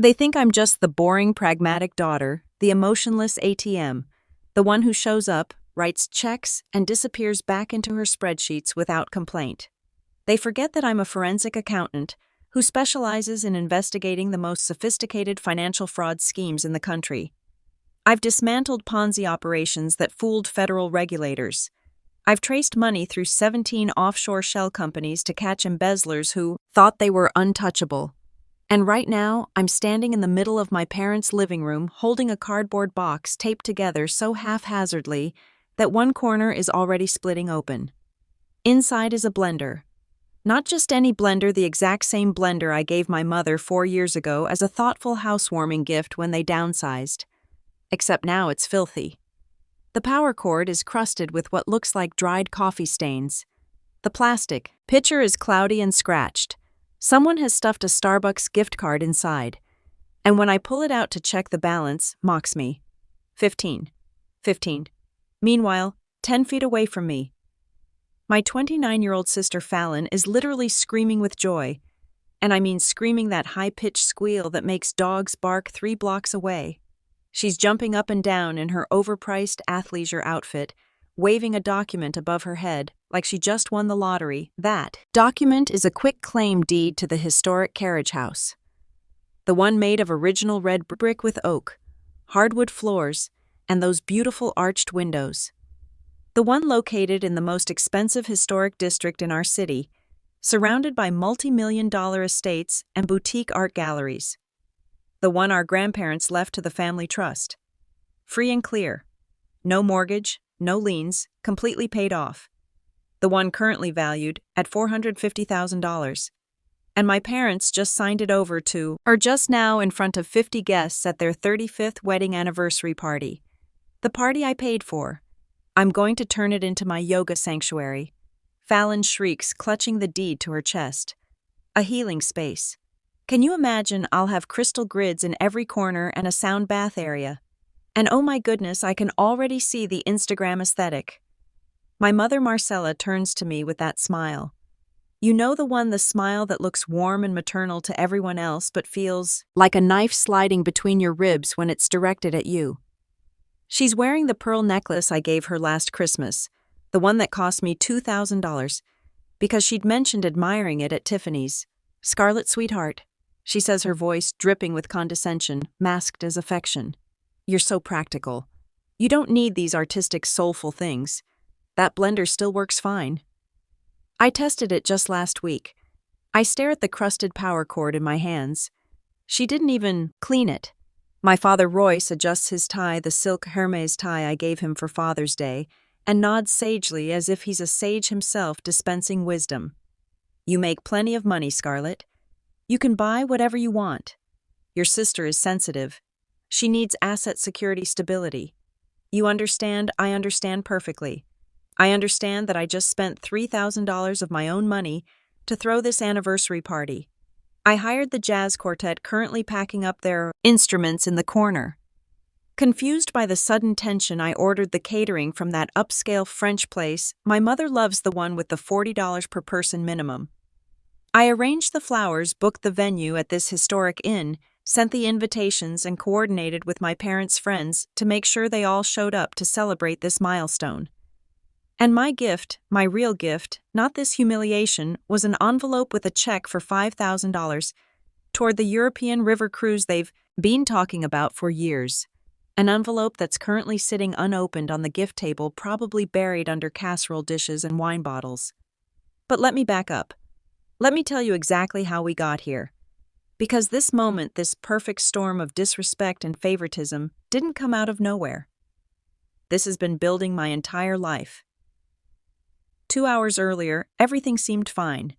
They think I'm just the boring, pragmatic daughter, the emotionless ATM, the one who shows up, writes checks, and disappears back into her spreadsheets without complaint. They forget that I'm a forensic accountant who specializes in investigating the most sophisticated financial fraud schemes in the country. I've dismantled Ponzi operations that fooled federal regulators. I've traced money through 17 offshore shell companies to catch embezzlers who thought they were untouchable. And right now, I'm standing in the middle of my parents' living room holding a cardboard box taped together so haphazardly that one corner is already splitting open. Inside is a blender. Not just any blender, the exact same blender I gave my mother 4 years ago as a thoughtful housewarming gift when they downsized. Except now it's filthy. The power cord is crusted with what looks like dried coffee stains. The plastic pitcher is cloudy and scratched. Someone has stuffed a Starbucks gift card inside. And when I pull it out to check the balance, mocks me. 15. Meanwhile, 10 feet away from me, my 29-year-old sister Fallon is literally screaming with joy. And I mean screaming that high-pitched squeal that makes dogs bark 3 blocks away. She's jumping up and down in her overpriced athleisure outfit, waving a document above her head like she just won the lottery. That document is a quitclaim deed to the historic carriage house. The one made of original red brick with oak, hardwood floors, and those beautiful arched windows. The one located in the most expensive historic district in our city, surrounded by multi-million-dollar estates and boutique art galleries. The one our grandparents left to the family trust. Free and clear. No mortgage, no liens, completely paid off. The one currently valued at $450,000. And my parents just signed it over to, or just now in front of 50 guests at their 35th wedding anniversary party. The party I paid for. I'm going to turn it into my yoga sanctuary. Fallon shrieks, clutching the deed to her chest. A healing space. Can you imagine? I'll have crystal grids in every corner and a sound bath area. And oh my goodness, I can already see the Instagram aesthetic. My mother Marcella turns to me with that smile. You know, the smile that looks warm and maternal to everyone else but feels like a knife sliding between your ribs when it's directed at you. She's wearing the pearl necklace I gave her last Christmas, the one that cost me $2,000, because she'd mentioned admiring it at Tiffany's. Scarlet, sweetheart, she says, her voice dripping with condescension, masked as affection. You're so practical. You don't need these artistic, soulful things. That blender still works fine. I tested it just last week. I stare at the crusted power cord in my hands. She didn't even clean it. My father Royce adjusts his tie, the silk Hermes tie I gave him for Father's Day, and nods sagely as if he's a sage himself dispensing wisdom. You make plenty of money, Scarlet. You can buy whatever you want. Your sister is sensitive. She needs asset security stability. You understand? I understand perfectly. I understand that I just spent $3,000 of my own money to throw this anniversary party. I hired the jazz quartet currently packing up their instruments in the corner. Confused by the sudden tension, I ordered the catering from that upscale French place. My mother loves the one with the $40 per person minimum. I arranged the flowers, booked the venue at this historic inn, sent the invitations, and coordinated with my parents' friends to make sure they all showed up to celebrate this milestone. And my gift, my real gift, not this humiliation, was an envelope with a check for $5,000 toward the European river cruise they've been talking about for years. An envelope that's currently sitting unopened on the gift table, probably buried under casserole dishes and wine bottles. But let me back up. Let me tell you exactly how we got here. Because this moment, this perfect storm of disrespect and favoritism, didn't come out of nowhere. This has been building my entire life. 2 hours earlier, everything seemed fine.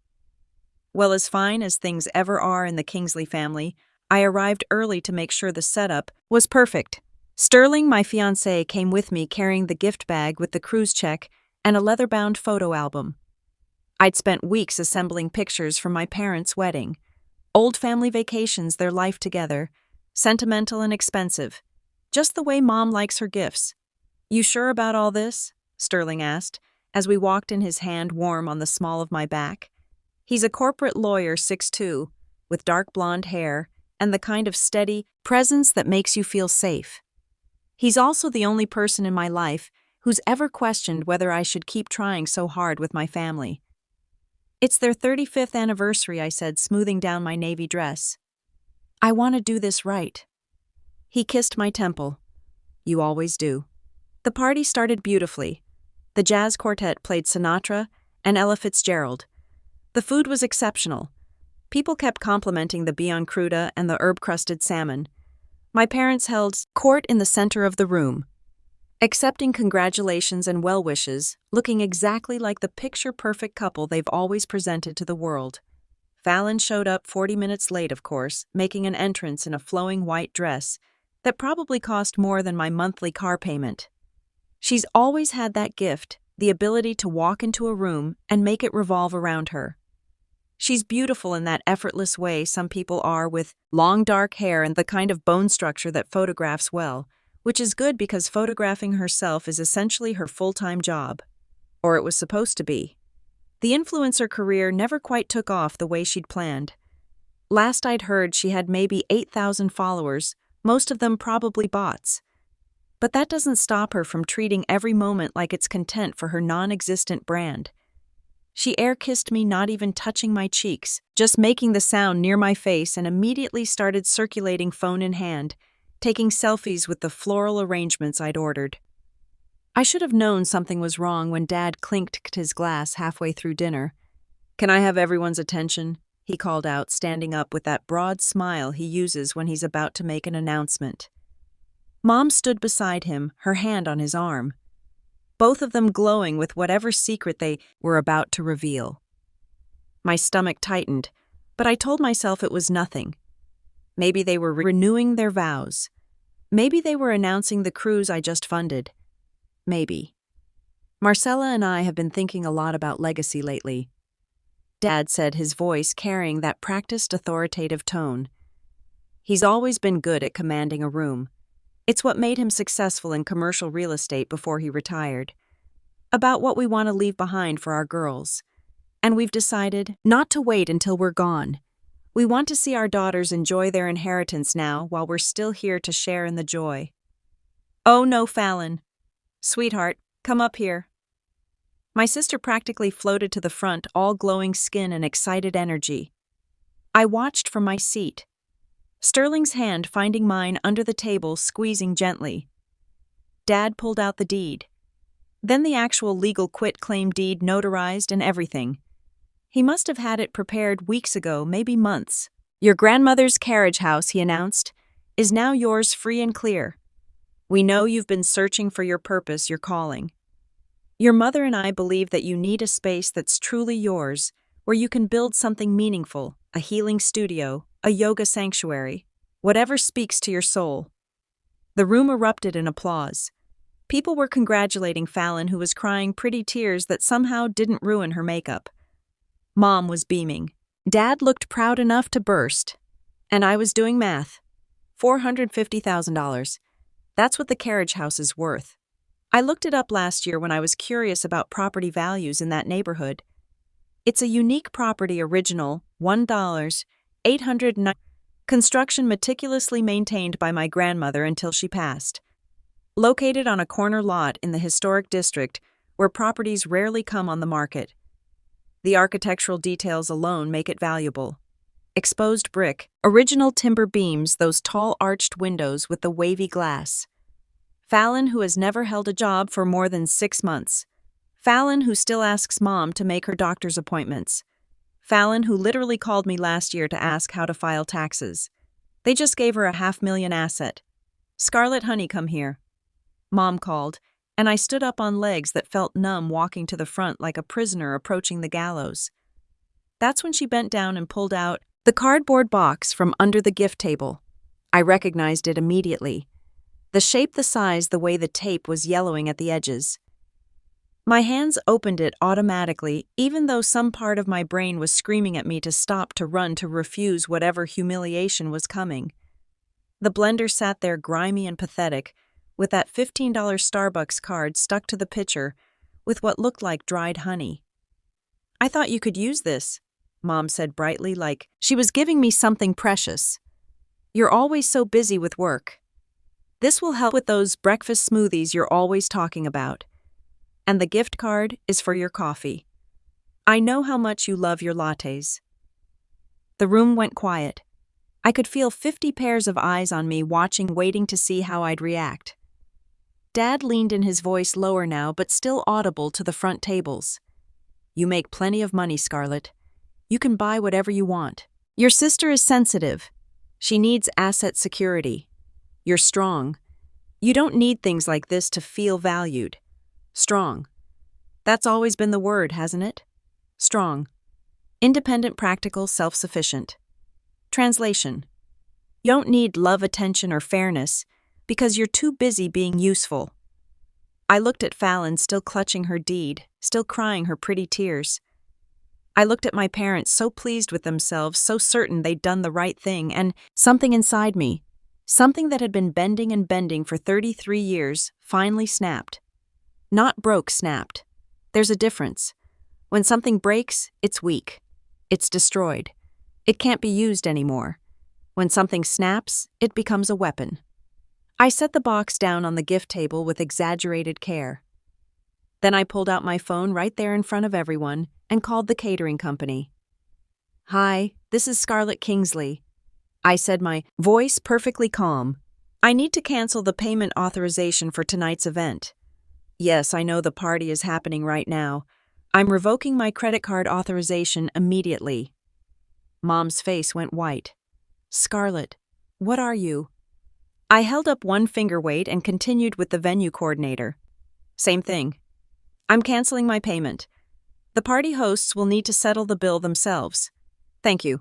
Well, as fine as things ever are in the Kingsley family, I arrived early to make sure the setup was perfect. Sterling, my fiancé, came with me carrying the gift bag with the cruise check and a leather-bound photo album. I'd spent weeks assembling pictures from my parents' wedding. Old family vacations, their life together. Sentimental and expensive. Just the way Mom likes her gifts. You sure about all this? Sterling asked, as we walked in, his hand warm on the small of my back. He's a corporate lawyer, 6'2", with dark blonde hair and the kind of steady presence that makes you feel safe. He's also the only person in my life who's ever questioned whether I should keep trying so hard with my family. "It's their 35th anniversary," I said, smoothing down my navy dress. "I want to do this right." He kissed my temple. "You always do." The party started beautifully. The jazz quartet played Sinatra and Ella Fitzgerald. The food was exceptional. People kept complimenting the beyond cruda and the herb-crusted salmon. My parents held court in the center of the room, accepting congratulations and well wishes, looking exactly like the picture-perfect couple they've always presented to the world. Fallon showed up 40 minutes late, of course, making an entrance in a flowing white dress that probably cost more than my monthly car payment. She's always had that gift, the ability to walk into a room and make it revolve around her. She's beautiful in that effortless way some people are, with long dark hair and the kind of bone structure that photographs well, which is good because photographing herself is essentially her full-time job. Or it was supposed to be. The influencer career never quite took off the way she'd planned. Last I'd heard, she had maybe 8,000 followers, most of them probably bots. But that doesn't stop her from treating every moment like it's content for her non-existent brand. She air-kissed me, not even touching my cheeks, just making the sound near my face, and immediately started circulating phone in hand, taking selfies with the floral arrangements I'd ordered. I should have known something was wrong when Dad clinked his glass halfway through dinner. "Can I have everyone's attention?" he called out, standing up with that broad smile he uses when he's about to make an announcement. Mom stood beside him, her hand on his arm, both of them glowing with whatever secret they were about to reveal. My stomach tightened, but I told myself it was nothing. Maybe they were renewing their vows. Maybe they were announcing the cruise I just funded. Maybe. "Marcella and I have been thinking a lot about legacy lately," Dad said, his voice carrying that practiced authoritative tone. He's always been good at commanding a room. It's what made him successful in commercial real estate before he retired. "About what we want to leave behind for our girls. And we've decided not to wait until we're gone. We want to see our daughters enjoy their inheritance now while we're still here to share in the joy." "Oh no, Fallon. Sweetheart, come up here." My sister practically floated to the front, all glowing skin and excited energy. I watched from my seat, Sterling's hand finding mine under the table, squeezing gently. Dad pulled out the deed. Then the actual legal quit-claim deed, notarized and everything. He must have had it prepared weeks ago, maybe months. "Your grandmother's carriage house," he announced, "is now yours free and clear. We know you've been searching for your purpose, your calling. Your mother and I believe that you need a space that's truly yours, where you can build something meaningful, a healing studio, a yoga sanctuary, whatever speaks to your soul." The room erupted in applause. People were congratulating Fallon, who was crying pretty tears that somehow didn't ruin her makeup. Mom was beaming. Dad looked proud enough to burst. And I was doing math. $450,000. That's what the carriage house is worth. I looked it up last year when I was curious about property values in that neighborhood. It's a unique property, original, $1,809. Construction meticulously maintained by my grandmother until she passed. Located on a corner lot in the historic district where properties rarely come on the market. The architectural details alone make it valuable. Exposed brick, original timber beams, those tall arched windows with the wavy glass. Fallon, who has never held a job for more than 6 months. Fallon, who still asks Mom to make her doctor's appointments. Fallon, who literally called me last year to ask how to file taxes. They just gave her a $500,000 asset. "Scarlet, honey, come here." Mom called, and I stood up on legs that felt numb, walking to the front like a prisoner approaching the gallows. That's when she bent down and pulled out the cardboard box from under the gift table. I recognized it immediately. The shape, the size, the way the tape was yellowing at the edges. My hands opened it automatically, even though some part of my brain was screaming at me to stop, to run, to refuse whatever humiliation was coming. The blender sat there grimy and pathetic, with that $15 Starbucks card stuck to the pitcher with what looked like dried honey. "I thought you could use this," Mom said brightly, like she was giving me something precious. You're always so busy with work. This will help with those breakfast smoothies you're always talking about. And the gift card is for your coffee. I know how much you love your lattes." The room went quiet. I could feel 50 pairs of eyes on me watching, waiting to see how I'd react. Dad leaned in, his voice lower now but still audible to the front tables. "You make plenty of money, Scarlet. You can buy whatever you want. Your sister is sensitive. She needs asset security. You're strong. You don't need things like this to feel valued. Strong. That's always been the word, hasn't it? Strong. Independent, practical, self-sufficient. Translation: you don't need love, attention, or fairness because you're too busy being useful." I looked at Fallon, still clutching her deed, still crying her pretty tears. I looked at my parents, so pleased with themselves, so certain they'd done the right thing, and something inside me, something that had been bending and bending for 33 years, finally snapped. Not broke, snapped. There's a difference. When something breaks, it's weak. It's destroyed. It can't be used anymore. When something snaps, it becomes a weapon. I set the box down on the gift table with exaggerated care. Then I pulled out my phone right there in front of everyone and called the catering company. "Hi, this is Scarlet Kingsley," I said, my voice perfectly calm. "I need to cancel the payment authorization for tonight's event. Yes, I know the party is happening right now. I'm revoking my credit card authorization immediately." Mom's face went white. "Scarlet, what are you?" I held up one finger weight and continued with the venue coordinator. "Same thing. I'm canceling my payment. The party hosts will need to settle the bill themselves. Thank you."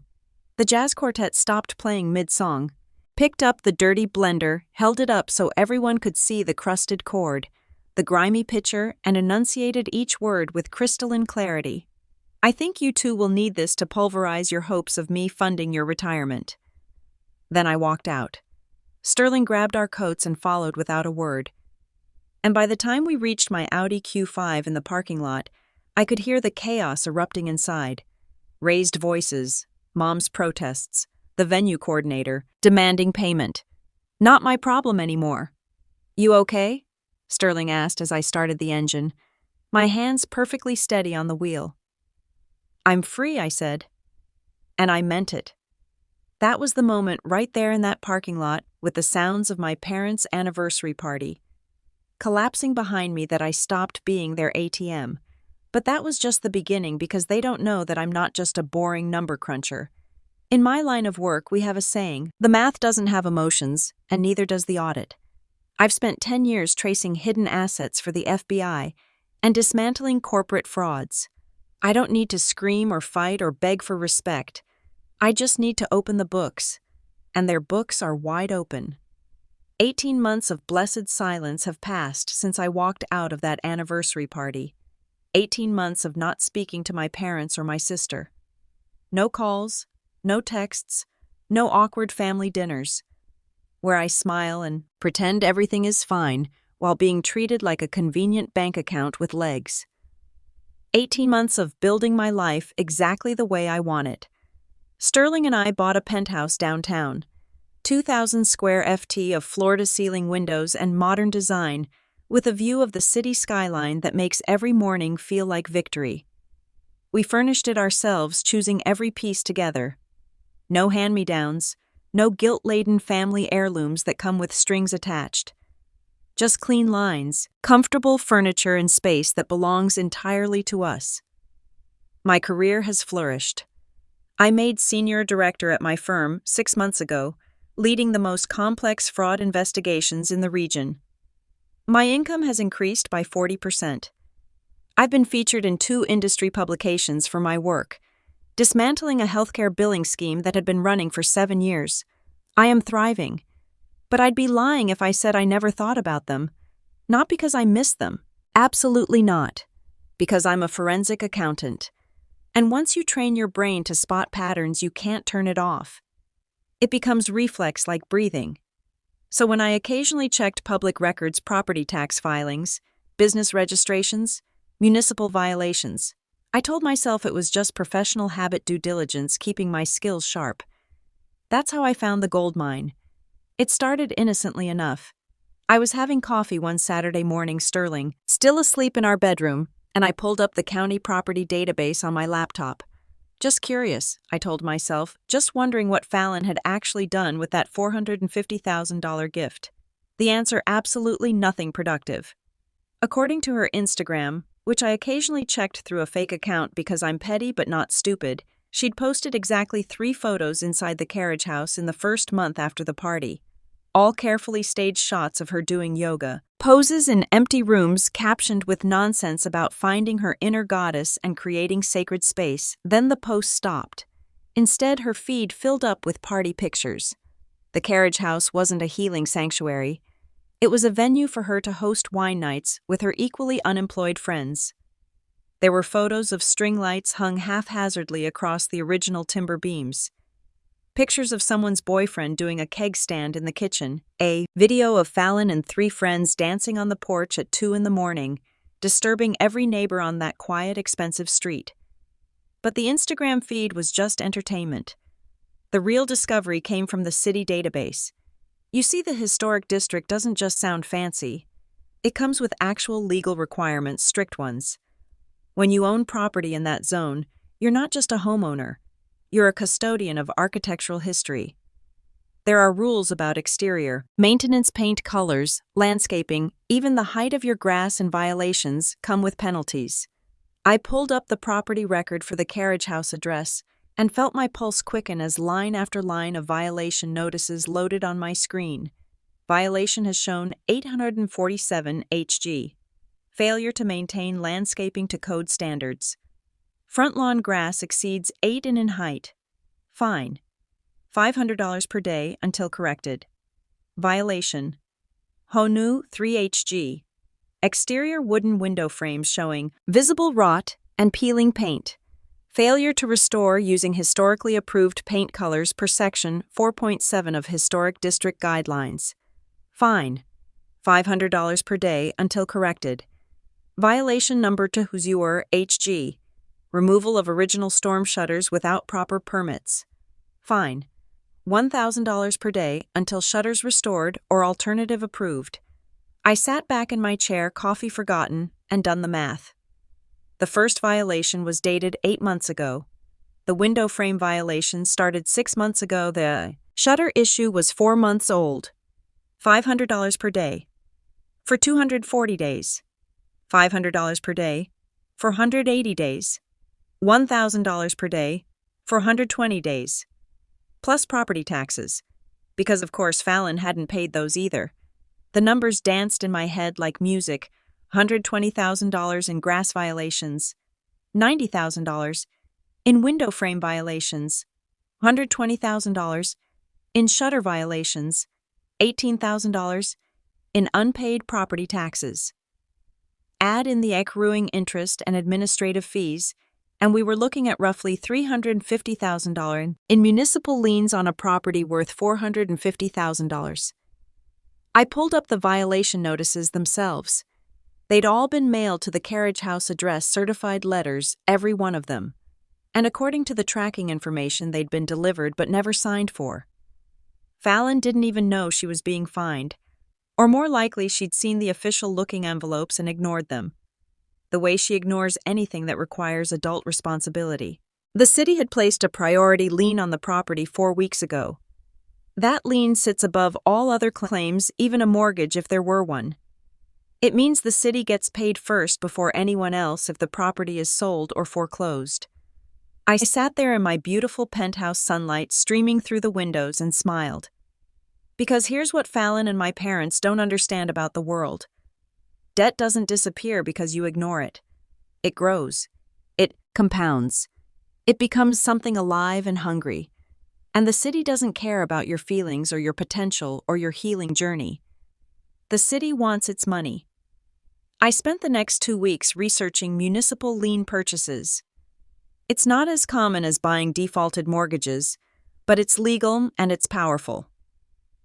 The jazz quartet stopped playing mid-song, picked up the dirty blender, held it up so everyone could see the crusted chord, the grimy pitcher, and enunciated each word with crystalline clarity. "I think you two will need this to pulverize your hopes of me funding your retirement." Then I walked out. Sterling grabbed our coats and followed without a word. And by the time we reached my Audi Q5 in the parking lot, I could hear the chaos erupting inside. Raised voices, Mom's protests, the venue coordinator demanding payment. Not my problem anymore. "You okay?" Sterling asked as I started the engine, my hands perfectly steady on the wheel. "I'm free," I said. And I meant it. That was the moment right there in that parking lot with the sounds of my parents' anniversary party collapsing behind me that I stopped being their ATM. But that was just the beginning, because they don't know that I'm not just a boring number cruncher. In my line of work, we have a saying: the math doesn't have emotions, and neither does the audit. I've spent 10 years tracing hidden assets for the FBI and dismantling corporate frauds. I don't need to scream or fight or beg for respect. I just need to open the books, and their books are wide open. 18 months of blessed silence have passed since I walked out of that anniversary party. 18 months of not speaking to my parents or my sister. No calls, no texts, no awkward family dinners, where I smile and pretend everything is fine while being treated like a convenient bank account with legs. 18 months of building my life exactly the way I want it. Sterling and I bought a penthouse downtown. 2,000 square FT of floor-to-ceiling windows and modern design, with a view of the city skyline that makes every morning feel like victory. We furnished it ourselves, choosing every piece together. No hand-me-downs, no guilt-laden family heirlooms that come with strings attached. Just clean lines, comfortable furniture, and space that belongs entirely to us. My career has flourished. I made senior director at my firm 6 months ago, leading the most complex fraud investigations in the region. My income has increased by 40%. I've been featured in 2 industry publications for my work, dismantling a healthcare billing scheme that had been running for 7 years. I am thriving, but I'd be lying if I said I never thought about them. Not because I miss them. Absolutely not. Because I'm a forensic accountant. And once you train your brain to spot patterns, you can't turn it off. It becomes reflex like breathing. So when I occasionally checked public records, property tax filings, business registrations, municipal violations, I told myself it was just professional habit, due diligence, keeping my skills sharp. That's how I found the gold mine. It started innocently enough. I was having coffee one Saturday morning, Sterling, still asleep in our bedroom, and I pulled up the county property database on my laptop. Just curious, I told myself, just wondering what Fallon had actually done with that $450,000 gift. The answer: absolutely nothing productive. According to her Instagram, which I occasionally checked through a fake account because I'm petty but not stupid, she'd posted exactly 3 photos inside the carriage house in the first month after the party. All carefully staged shots of her doing yoga, poses in empty rooms captioned with nonsense about finding her inner goddess and creating sacred space. Then the post stopped. Instead, her feed filled up with party pictures. The carriage house wasn't a healing sanctuary. It was a venue for her to host wine nights with her equally unemployed friends. There were photos of string lights hung haphazardly across the original timber beams. Pictures of someone's boyfriend doing a keg stand in the kitchen, a video of Fallon and 3 friends dancing on the porch at 2 in the morning, disturbing every neighbor on that quiet, expensive street. But the Instagram feed was just entertainment. The real discovery came from the city database. You see, the historic district doesn't just sound fancy. It comes with actual legal requirements, strict ones. When you own property in that zone, you're not just a homeowner. You're a custodian of architectural history. There are rules about exterior, maintenance, paint colors, landscaping, even the height of your grass, and violations come with penalties. I pulled up the property record for the carriage house address and felt my pulse quicken as line after line of violation notices loaded on my screen. Violation has shown 847 HG. Failure to maintain landscaping to code standards. Front lawn grass exceeds 8 in height. Fine. $500 per day until corrected. Violation. HONU 3HG. Exterior wooden window frames showing visible rot and peeling paint. Failure to restore using historically approved paint colors per section 4.7 of Historic District Guidelines. Fine. $500 per day until corrected. Violation number 2 HG. Removal of original storm shutters without proper permits. Fine. $1,000 per day until shutters restored or alternative approved. I sat back in my chair, coffee forgotten, and done the math. The first violation was dated 8 months ago. The window frame violation started 6 months ago. The shutter issue was 4 months old. $500 per day. For 240 days. $500 per day. For 180 days. $1,000 per day for 120 days, plus property taxes, because of course Fallon hadn't paid those either. The numbers danced in my head like music: $120,000 in grass violations, $90,000 in window frame violations, $120,000 in shutter violations, $18,000 in unpaid property taxes. Add in the accruing interest and administrative fees, and we were looking at roughly $350,000 in municipal liens on a property worth $450,000. I pulled up the violation notices themselves. They'd all been mailed to the carriage house address, certified letters, every one of them. And according to the tracking information, they'd been delivered but never signed for. Fallon didn't even know she was being fined, or more likely she'd seen the official-looking envelopes and ignored them. The way she ignores anything that requires adult responsibility. The city had placed a priority lien on the property 4 weeks ago. That lien sits above all other claims, even a mortgage if there were one. It means the city gets paid first before anyone else if the property is sold or foreclosed. I sat there in my beautiful penthouse, sunlight streaming through the windows, and smiled. Because here's what Fallon and my parents don't understand about the world. Debt doesn't disappear because you ignore it. It grows. It compounds. It becomes something alive and hungry. And the city doesn't care about your feelings or your potential or your healing journey. The city wants its money. I spent the next 2 weeks researching municipal lien purchases. It's not as common as buying defaulted mortgages, but it's legal and it's powerful.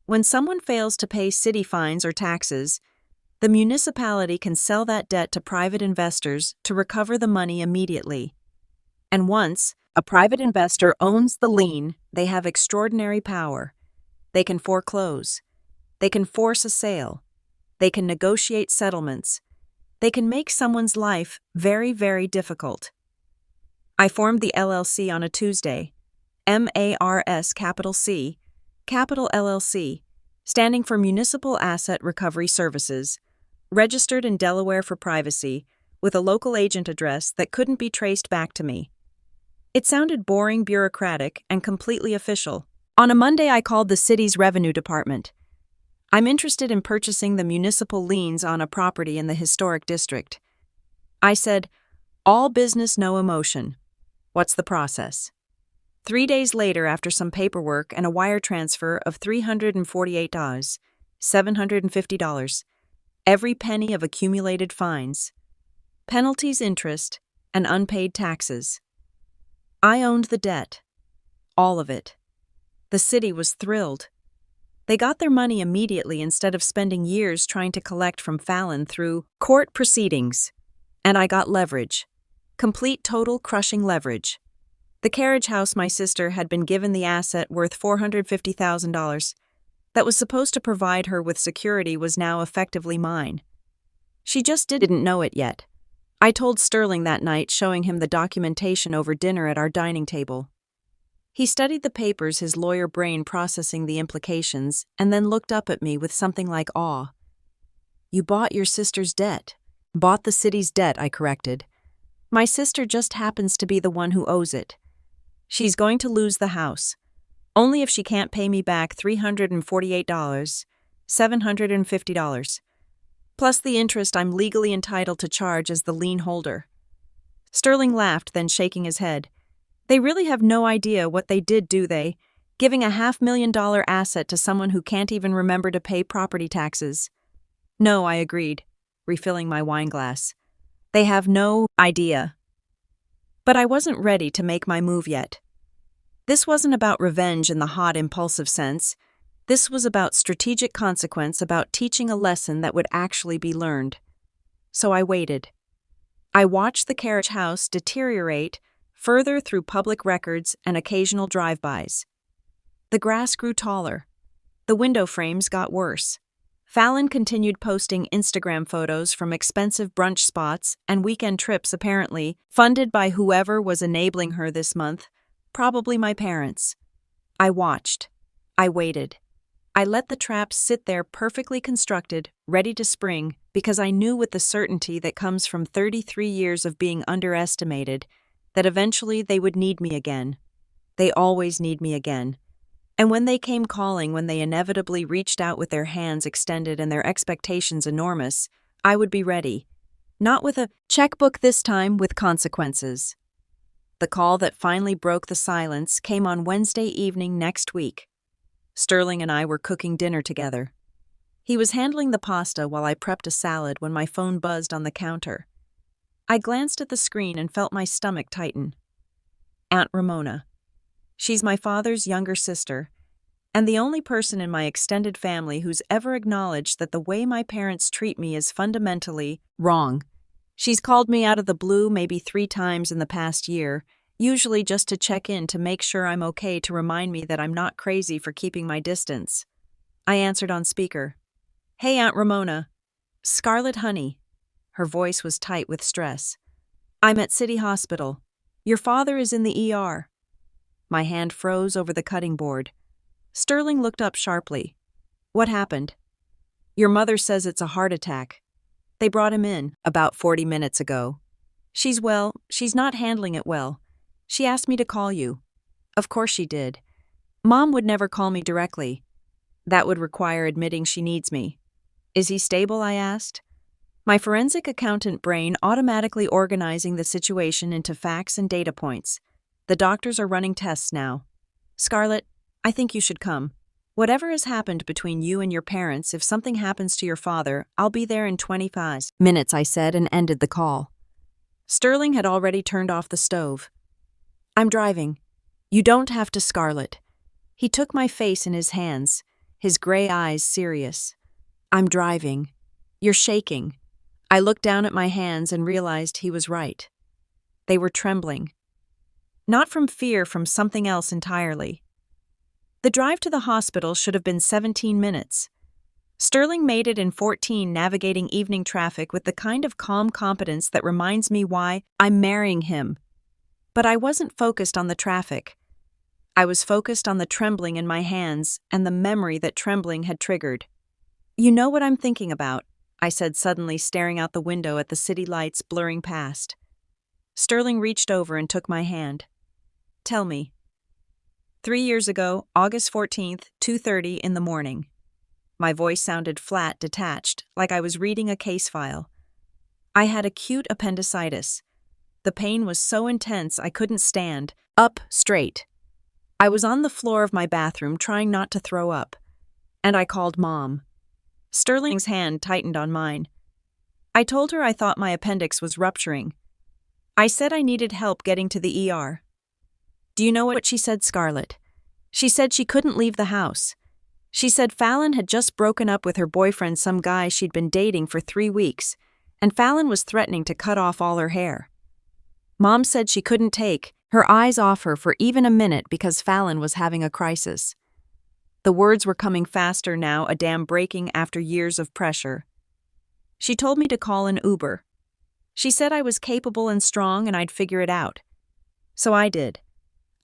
When someone fails to pay city fines or taxes, the municipality can sell that debt to private investors to recover the money immediately. And once A private investor owns the lien. They have extraordinary power. They can foreclose. They can force a sale. They can negotiate settlements. They can make someone's life very, very difficult. I formed the LLC on a Tuesday. MARS capital C, capital LLC, standing for Municipal Asset Recovery Services, registered in Delaware for privacy, with a local agent address that couldn't be traced back to me. It sounded boring, bureaucratic, and completely official. On a Monday, I called the city's revenue department. I'm interested in purchasing the municipal liens on a property in the historic district. I said, all business, no emotion. What's the process? 3 days later, after some paperwork and a wire transfer of $348, $750, every penny of accumulated fines, penalties, interest, and unpaid taxes. I owned the debt. All of it. The city was thrilled. They got their money immediately instead of spending years trying to collect from Fallon through court proceedings. And I got leverage. Complete, total, crushing leverage. The carriage house my sister had been given, the asset worth $450,000 that was supposed to provide her with security, was now effectively mine. She just didn't know it yet. I told Sterling that night, showing him the documentation over dinner at our dining table. He studied the papers, his lawyer brain processing the implications, and then looked up at me with something like awe. You bought your sister's debt. Bought the city's debt, I corrected. My sister just happens to be the one who owes it. She's going to lose the house. Only if she can't pay me back $348, $750. Plus the interest I'm legally entitled to charge as the lien holder. Sterling laughed, then shaking his head. They really have no idea what they did, do they? Giving a $500,000 asset to someone who can't even remember to pay property taxes. No, I agreed, refilling my wine glass. They have no idea. But I wasn't ready to make my move yet. This wasn't about revenge in the hot, impulsive sense. This was about strategic consequence, about teaching a lesson that would actually be learned. So I waited. I watched the carriage house deteriorate further through public records and occasional drive-bys. The grass grew taller. The window frames got worse. Fallon continued posting Instagram photos from expensive brunch spots and weekend trips, apparently funded by whoever was enabling her this month, probably my parents. I watched. I waited. I let the traps sit there, perfectly constructed, ready to spring, because I knew with the certainty that comes from 33 years of being underestimated that eventually they would need me again. They always need me again. And when they came calling, when they inevitably reached out with their hands extended and their expectations enormous, I would be ready. Not with a checkbook this time, with consequences. The call that finally broke the silence came on Wednesday evening next week. Sterling and I were cooking dinner together. He was handling the pasta while I prepped a salad when my phone buzzed on the counter. I glanced at the screen and felt my stomach tighten. Aunt Ramona. She's my father's younger sister, and the only person in my extended family who's ever acknowledged that the way my parents treat me is fundamentally wrong. She's called me out of the blue maybe 3 times in the past year, usually just to check in to make sure I'm okay, to remind me that I'm not crazy for keeping my distance. I answered on speaker. Hey, Aunt Ramona. Scarlet, honey. Her voice was tight with stress. I'm at City Hospital. Your father is in the ER. My hand froze over the cutting board. Sterling looked up sharply. What happened? Your mother says it's a heart attack. They brought him in about 40 minutes ago. She's not handling it well. She asked me to call you. Of course she did. Mom would never call me directly. That would require admitting she needs me. Is he stable? I asked. My forensic accountant brain automatically organizing the situation into facts and data points. The doctors are running tests now. Scarlet, I think you should come. Whatever has happened between you and your parents, if something happens to your father, I'll be there in 25 minutes, I said, and ended the call. Sterling had already turned off the stove. I'm driving. You don't have to, Scarlet. He took my face in his hands, his gray eyes serious. I'm driving. You're shaking. I looked down at my hands and realized he was right. They were trembling. Not from fear, from something else entirely. The drive to the hospital should have been 17 minutes. Sterling made it in 14, navigating evening traffic with the kind of calm competence that reminds me why I'm marrying him. But I wasn't focused on the traffic. I was focused on the trembling in my hands and the memory that trembling had triggered. "You know what I'm thinking about," I said suddenly, staring out the window at the city lights blurring past. Sterling reached over and took my hand. "Tell me." 3 years ago, August 14th, 2:30 in the morning. My voice sounded flat, detached, like I was reading a case file. I had acute appendicitis. The pain was so intense I couldn't stand up straight. I was on the floor of my bathroom trying not to throw up, and I called Mom. Sterling's hand tightened on mine. I told her I thought my appendix was rupturing. I said I needed help getting to the ER. Do you know what she said, Scarlet? She said she couldn't leave the house. She said Fallon had just broken up with her boyfriend, some guy she'd been dating for 3 weeks, and Fallon was threatening to cut off all her hair. Mom said she couldn't take her eyes off her for even a minute because Fallon was having a crisis. The words were coming faster now, a dam breaking after years of pressure. She told me to call an Uber. She said I was capable and strong and I'd figure it out. So I did.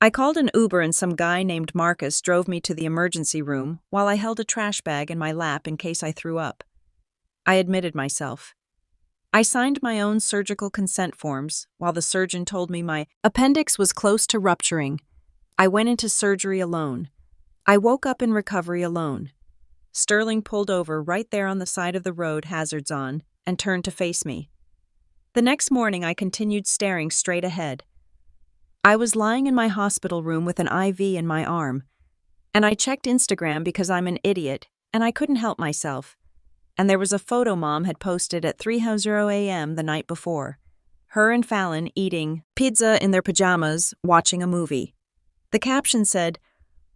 I called an Uber and some guy named Marcus drove me to the emergency room while I held a trash bag in my lap in case I threw up. I admitted myself. I signed my own surgical consent forms while the surgeon told me my appendix was close to rupturing. I went into surgery alone. I woke up in recovery alone. Sterling pulled over right there on the side of the road, hazards on, and turned to face me. The next morning I continued staring straight ahead. I was lying in my hospital room with an IV in my arm, and I checked Instagram because I'm an idiot, and I couldn't help myself. And there was a photo Mom had posted at 3:00 a.m. the night before. Her and Fallon eating pizza in their pajamas, watching a movie. The caption said,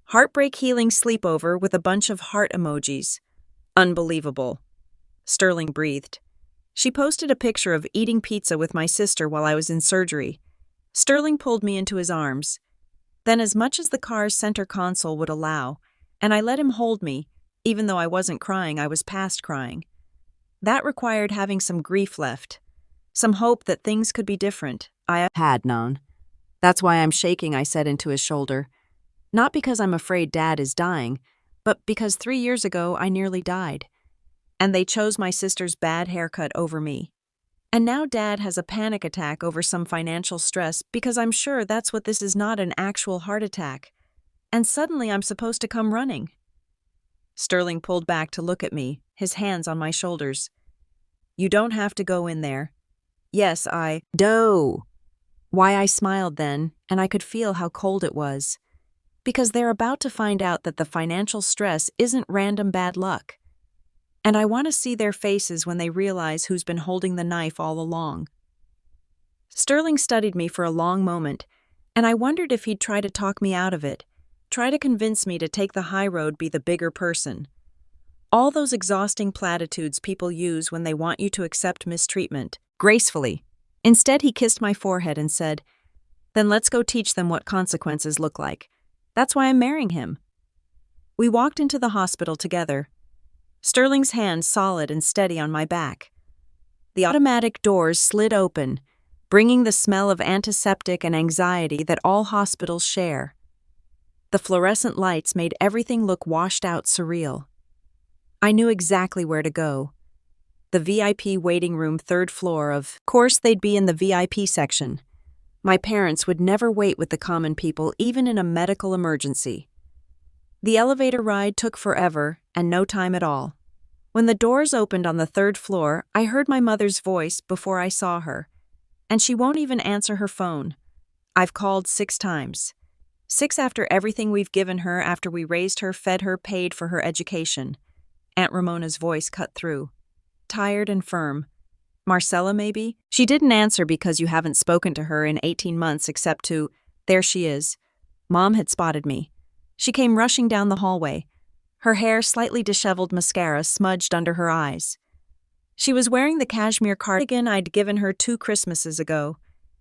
"Heartbreak healing sleepover with a bunch of heart emojis. Unbelievable." Sterling breathed. She posted a picture of eating pizza with my sister while I was in surgery. Sterling pulled me into his arms. Then, as much as the car's center console would allow, and I let him hold me, even though I wasn't crying, I was past crying. That required having some grief left, some hope that things could be different. I had known. "That's why I'm shaking," I said into his shoulder. "Not because I'm afraid Dad is dying, but because 3 years ago I nearly died. And they chose my sister's bad haircut over me. And now Dad has a panic attack over some financial stress because I'm sure that's what this is, not an actual heart attack. And suddenly I'm supposed to come running." Sterling pulled back to look at me, his hands on my shoulders. "You don't have to go in there." "Yes, I do." Why I smiled then, and I could feel how cold it was. Because they're about to find out that the financial stress isn't random bad luck. And I want to see their faces when they realize who's been holding the knife all along. Sterling studied me for a long moment, and I wondered if he'd try to talk me out of it, try to convince me to take the high road, be the bigger person. All those exhausting platitudes people use when they want you to accept mistreatment, gracefully. Instead, he kissed my forehead and said, "Then let's go teach them what consequences look like. That's why I'm marrying him." We walked into the hospital together. Sterling's hand solid and steady on my back. The automatic doors slid open, bringing the smell of antiseptic and anxiety that all hospitals share. The fluorescent lights made everything look washed out, surreal. I knew exactly where to go. The VIP waiting room, 3rd floor. Of course, they'd be in the VIP section. My parents would never wait with the common people, even in a medical emergency. The elevator ride took forever and no time at all. When the doors opened on the 3rd floor, I heard my mother's voice before I saw her. And she won't even answer her phone. I've called 6 times. 6 after everything we've given her, after we raised her, fed her, paid for her education. Aunt Ramona's voice cut through. Tired and firm. "Marcella, maybe?" "She didn't answer because you haven't spoken to her in 18 months except to—" There she is. Mom had spotted me. She came rushing down the hallway. Her hair slightly disheveled, mascara smudged under her eyes. She was wearing the cashmere cardigan I'd given her 2 Christmases ago.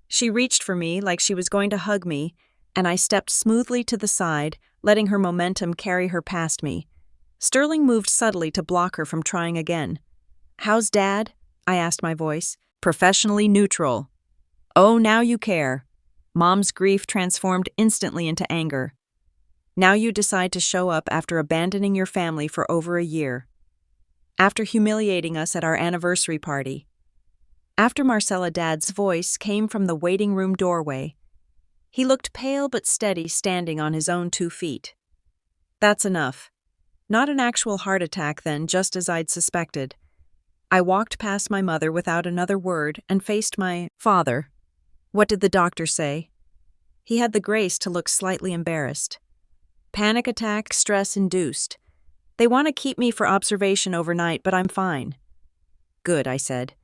She reached for me like she was going to hug me, and I stepped smoothly to the side, letting her momentum carry her past me. Sterling moved subtly to block her from trying again. "How's Dad?" I asked my voice. "Professionally neutral." "Oh, now you care." Mom's grief transformed instantly into anger. "Now you decide to show up after abandoning your family for over a year. After humiliating us at our anniversary party. After Marcella." Dad's voice came from the waiting room doorway. He looked pale but steady, standing on his own 2 feet. "That's enough." Not an actual heart attack then, just as I'd suspected. I walked past my mother without another word and faced my father. "What did the doctor say?" He had the grace to look slightly embarrassed. "Panic attack, stress-induced. They want to keep me for observation overnight, but I'm fine." "Good," I said.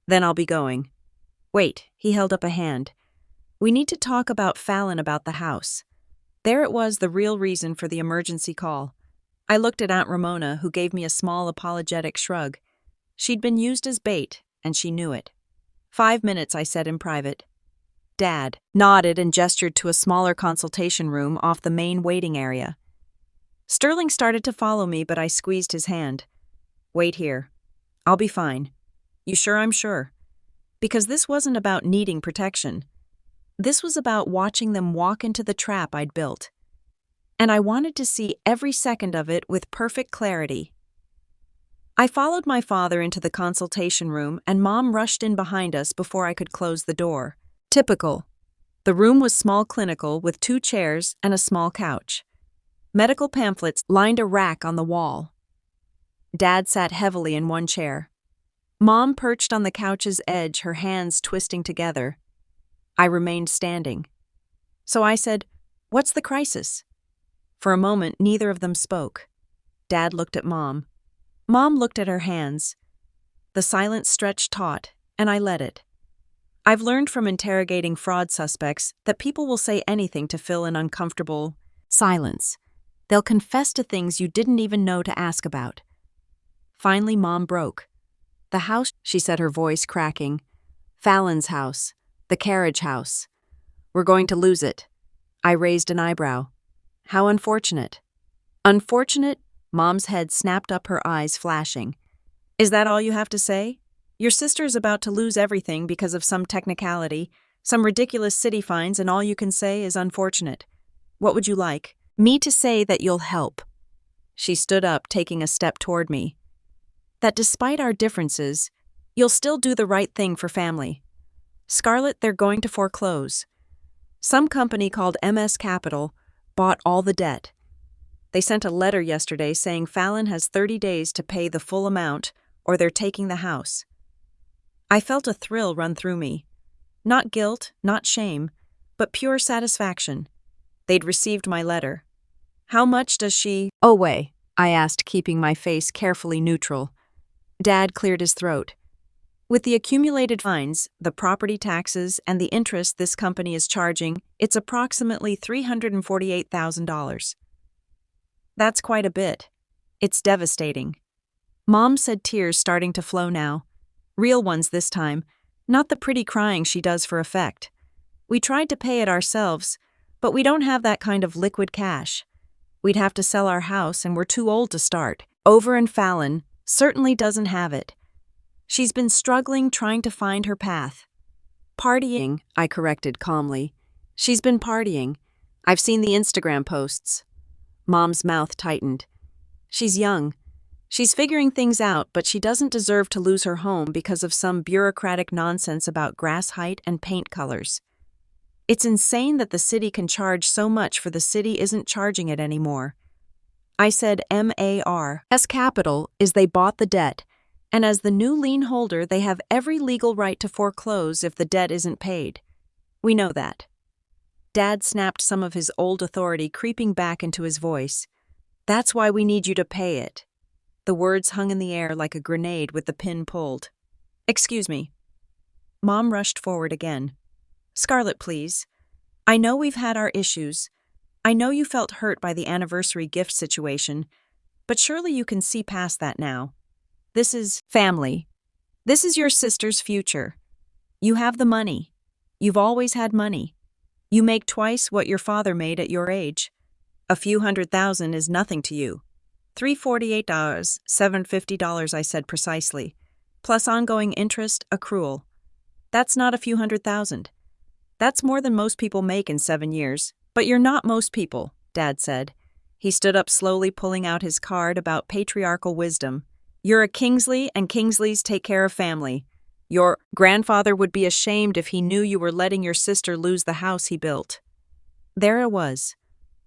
"Then I'll be going." "Wait," he held up a hand. "We need to talk about Fallon, about the house." There it was, the real reason for the emergency call. I looked at Aunt Ramona, who gave me a small apologetic shrug. She'd been used as bait, and she knew it. "5 minutes," I said in private. Dad nodded and gestured to a smaller consultation room off the main waiting area. Sterling started to follow me, but I squeezed his hand. "Wait here. I'll be fine." "You sure?" "I'm sure." Because this wasn't about needing protection. This was about watching them walk into the trap I'd built. And I wanted to see every second of it with perfect clarity. I followed my father into the consultation room, and Mom rushed in behind us before I could close the door. Typical. The room was small, clinical, with 2 chairs and a small couch. Medical pamphlets lined a rack on the wall. Dad sat heavily in one chair. Mom perched on the couch's edge, her hands twisting together. I remained standing. So I said, "What's the crisis?" For a moment, neither of them spoke. Dad looked at Mom. Mom looked at her hands. The silence stretched taut, and I let it. I've learned from interrogating fraud suspects that people will say anything to fill an uncomfortable silence. They'll confess to things you didn't even know to ask about. Finally, Mom broke. "The house," she said, her voice cracking. "Fallon's house. The carriage house. We're going to lose it." I raised an eyebrow. "How unfortunate." "Unfortunate?" Mom's head snapped up, her eyes flashing. "Is that all you have to say? Your sister's about to lose everything because of some technicality, some ridiculous city fines, and all you can say is unfortunate. What would you like? Me to say that you'll help?" She stood up, taking a step toward me. "That despite our differences, you'll still do the right thing for family. Scarlet, they're going to foreclose. Some company called MS Capital bought all the debt. They sent a letter yesterday saying Fallon has 30 days to pay the full amount, or they're taking the house." I felt a thrill run through me. Not guilt, not shame, but pure satisfaction. They'd received my letter. "How much does she owe?" I asked, keeping my face carefully neutral. Dad cleared his throat. "With the accumulated fines, the property taxes, and the interest this company is charging, it's approximately $348,000. That's quite a bit. It's devastating." Mom said, tears starting to flow now. Real ones this time, not the pretty crying she does for effect. "We tried to pay it ourselves, but we don't have that kind of liquid cash. We'd have to sell our house, and we're too old to start. Over, and Fallon certainly doesn't have it. She's been struggling, trying to find her path." "Partying," I corrected calmly. "She's been partying. I've seen the Instagram posts." Mom's mouth tightened. "She's young. She's figuring things out, but she doesn't deserve to lose her home because of some bureaucratic nonsense about grass height and paint colors. It's insane that the city can charge so much for the city isn't charging it anymore." I said MAR's capital is they bought the debt, and as the new lien holder they have every legal right to foreclose if the debt isn't paid. We know that. Dad snapped, some of his old authority creeping back into his voice. "That's why we need you to pay it." The words hung in the air like a grenade with the pin pulled. "Excuse me." Mom rushed forward again. "Scarlet, please. I know we've had our issues. I know you felt hurt by the anniversary gift situation, but surely you can see past that now. This is family. This is your sister's future. You have the money. You've always had money. You make twice what your father made at your age. A few $100,000 is nothing to you. $348, $750, I said precisely, plus ongoing interest, accrual. That's not a few $100,000. That's more than most people make in 7 years. But you're not most people, Dad said. He stood up slowly, pulling out his card about patriarchal wisdom. You're a Kingsley, and Kingsleys take care of family. Your grandfather would be ashamed if he knew you were letting your sister lose the house he built. There it was.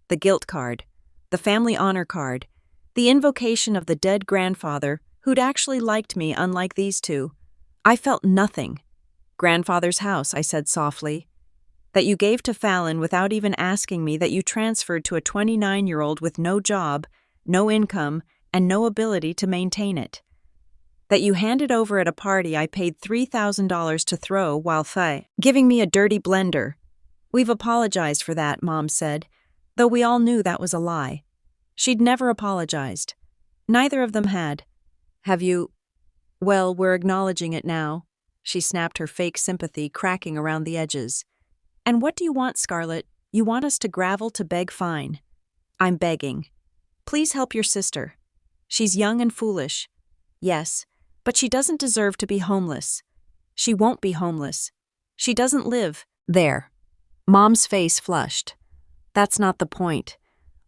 The guilt card. The family honor card. The invocation of the dead grandfather who'd actually liked me unlike these two. I felt nothing. Grandfather's house, I said softly. That you gave to Fallon without even asking me, that you transferred to a 29-year-old with no job, no income, and no ability to maintain it. That you handed over at a party I paid $3,000 to throw while giving me a dirty blender. We've apologized for that, Mom said, though we all knew that was a lie. She'd never apologized. Neither of them had. Have you? Well, we're acknowledging it now. She snapped, her fake sympathy cracking around the edges. And what do you want, Scarlet? You want us to gravel to beg? Fine. I'm begging. Please help your sister. She's young and foolish. Yes, but she doesn't deserve to be homeless. She won't be homeless. She doesn't live there. Mom's face flushed. That's not the point.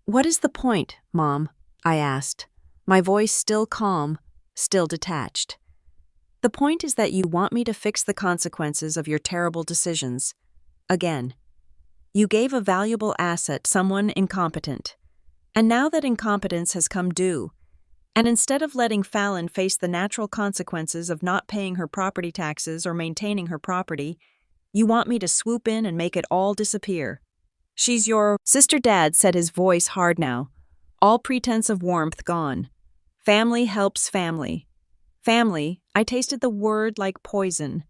What is the point, Mom? I asked, my voice still calm, still detached. The point is that you want me to fix the consequences of your terrible decisions. Again. You gave a valuable asset, someone incompetent. And now that incompetence has come due, and instead of letting Fallon face the natural consequences of not paying her property taxes or maintaining her property, you want me to swoop in and make it all disappear. She's your sister, Dad said, his voice hard now, all pretense of warmth gone. Family helps family. Family, I tasted the word like poison.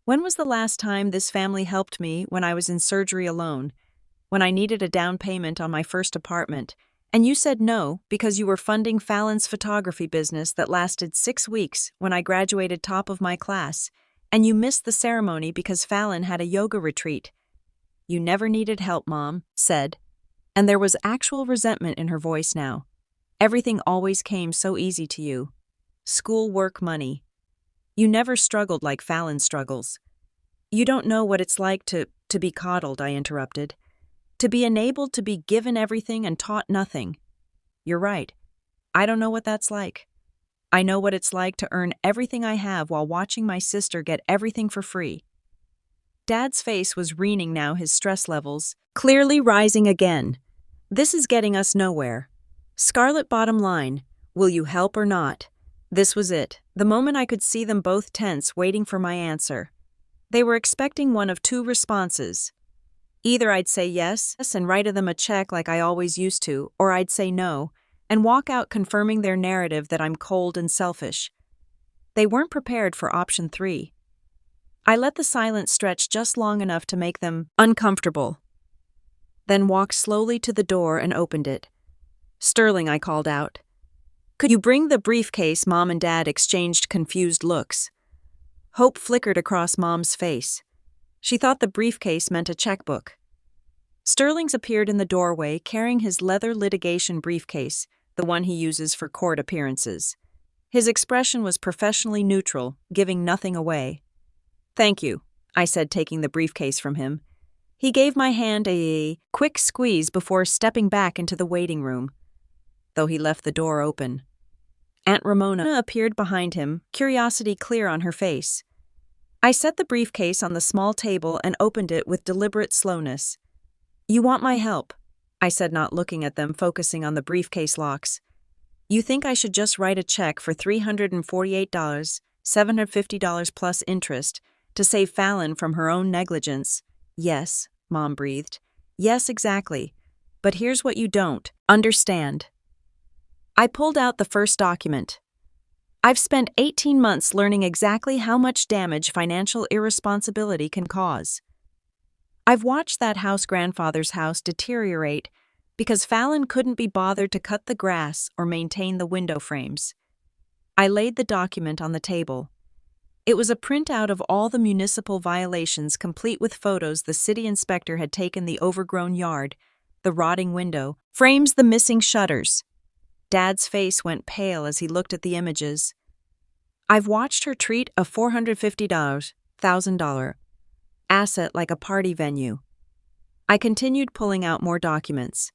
When was the last time this family helped me when I was in surgery alone, when I needed a down payment on my first apartment, and you said no because you were funding Fallon's photography business that lasted 6 weeks when I graduated top of my class, and you missed the ceremony because Fallon had a yoga retreat. You never needed help, Mom said, and there was actual resentment in her voice now. Everything always came so easy to you. School, work, money. You never struggled like Fallon struggles. You don't know what it's like to be coddled, I interrupted. To be enabled to be given everything and taught nothing. You're right. I don't know what that's like. I know what it's like to earn everything I have while watching my sister get everything for free. Dad's face was reining now, his stress levels clearly rising again. This is getting us nowhere. Scarlet, bottom line, will you help or not? This was it, the moment I could see them both tense, waiting for my answer. They were expecting one of two responses. Either I'd say yes and write them a check like I always used to, or I'd say no and walk out confirming their narrative that I'm cold and selfish. They weren't prepared for option 3. I let the silence stretch just long enough to make them uncomfortable, then walked slowly to the door and opened it. Sterling, I called out. Could you bring the briefcase? Mom and Dad exchanged confused looks. Hope flickered across Mom's face. She thought the briefcase meant a checkbook. Sterling's appeared in the doorway carrying his leather litigation briefcase, the one he uses for court appearances. His expression was professionally neutral, giving nothing away. Thank you, I said, taking the briefcase from him. He gave my hand a quick squeeze before stepping back into the waiting room, though he left the door open. Aunt Ramona appeared behind him, curiosity clear on her face. I set the briefcase on the small table and opened it with deliberate slowness. You want my help, I said, not looking at them, focusing on the briefcase locks. You think I should just write a check for $348, $750 plus interest, to save Fallon from her own negligence? Yes, Mom breathed. Yes, exactly. But here's what you don't understand. I pulled out the first document. I've spent 18 months learning exactly how much damage financial irresponsibility can cause. I've watched that grandfather's house deteriorate because Fallon couldn't be bothered to cut the grass or maintain the window frames. I laid the document on the table. It was a printout of all the municipal violations, complete with photos the city inspector had taken: the overgrown yard, the rotting window, frames, the missing shutters. Dad's face went pale as he looked at the images. I've watched her treat a $450,000 asset like a party venue. I continued pulling out more documents.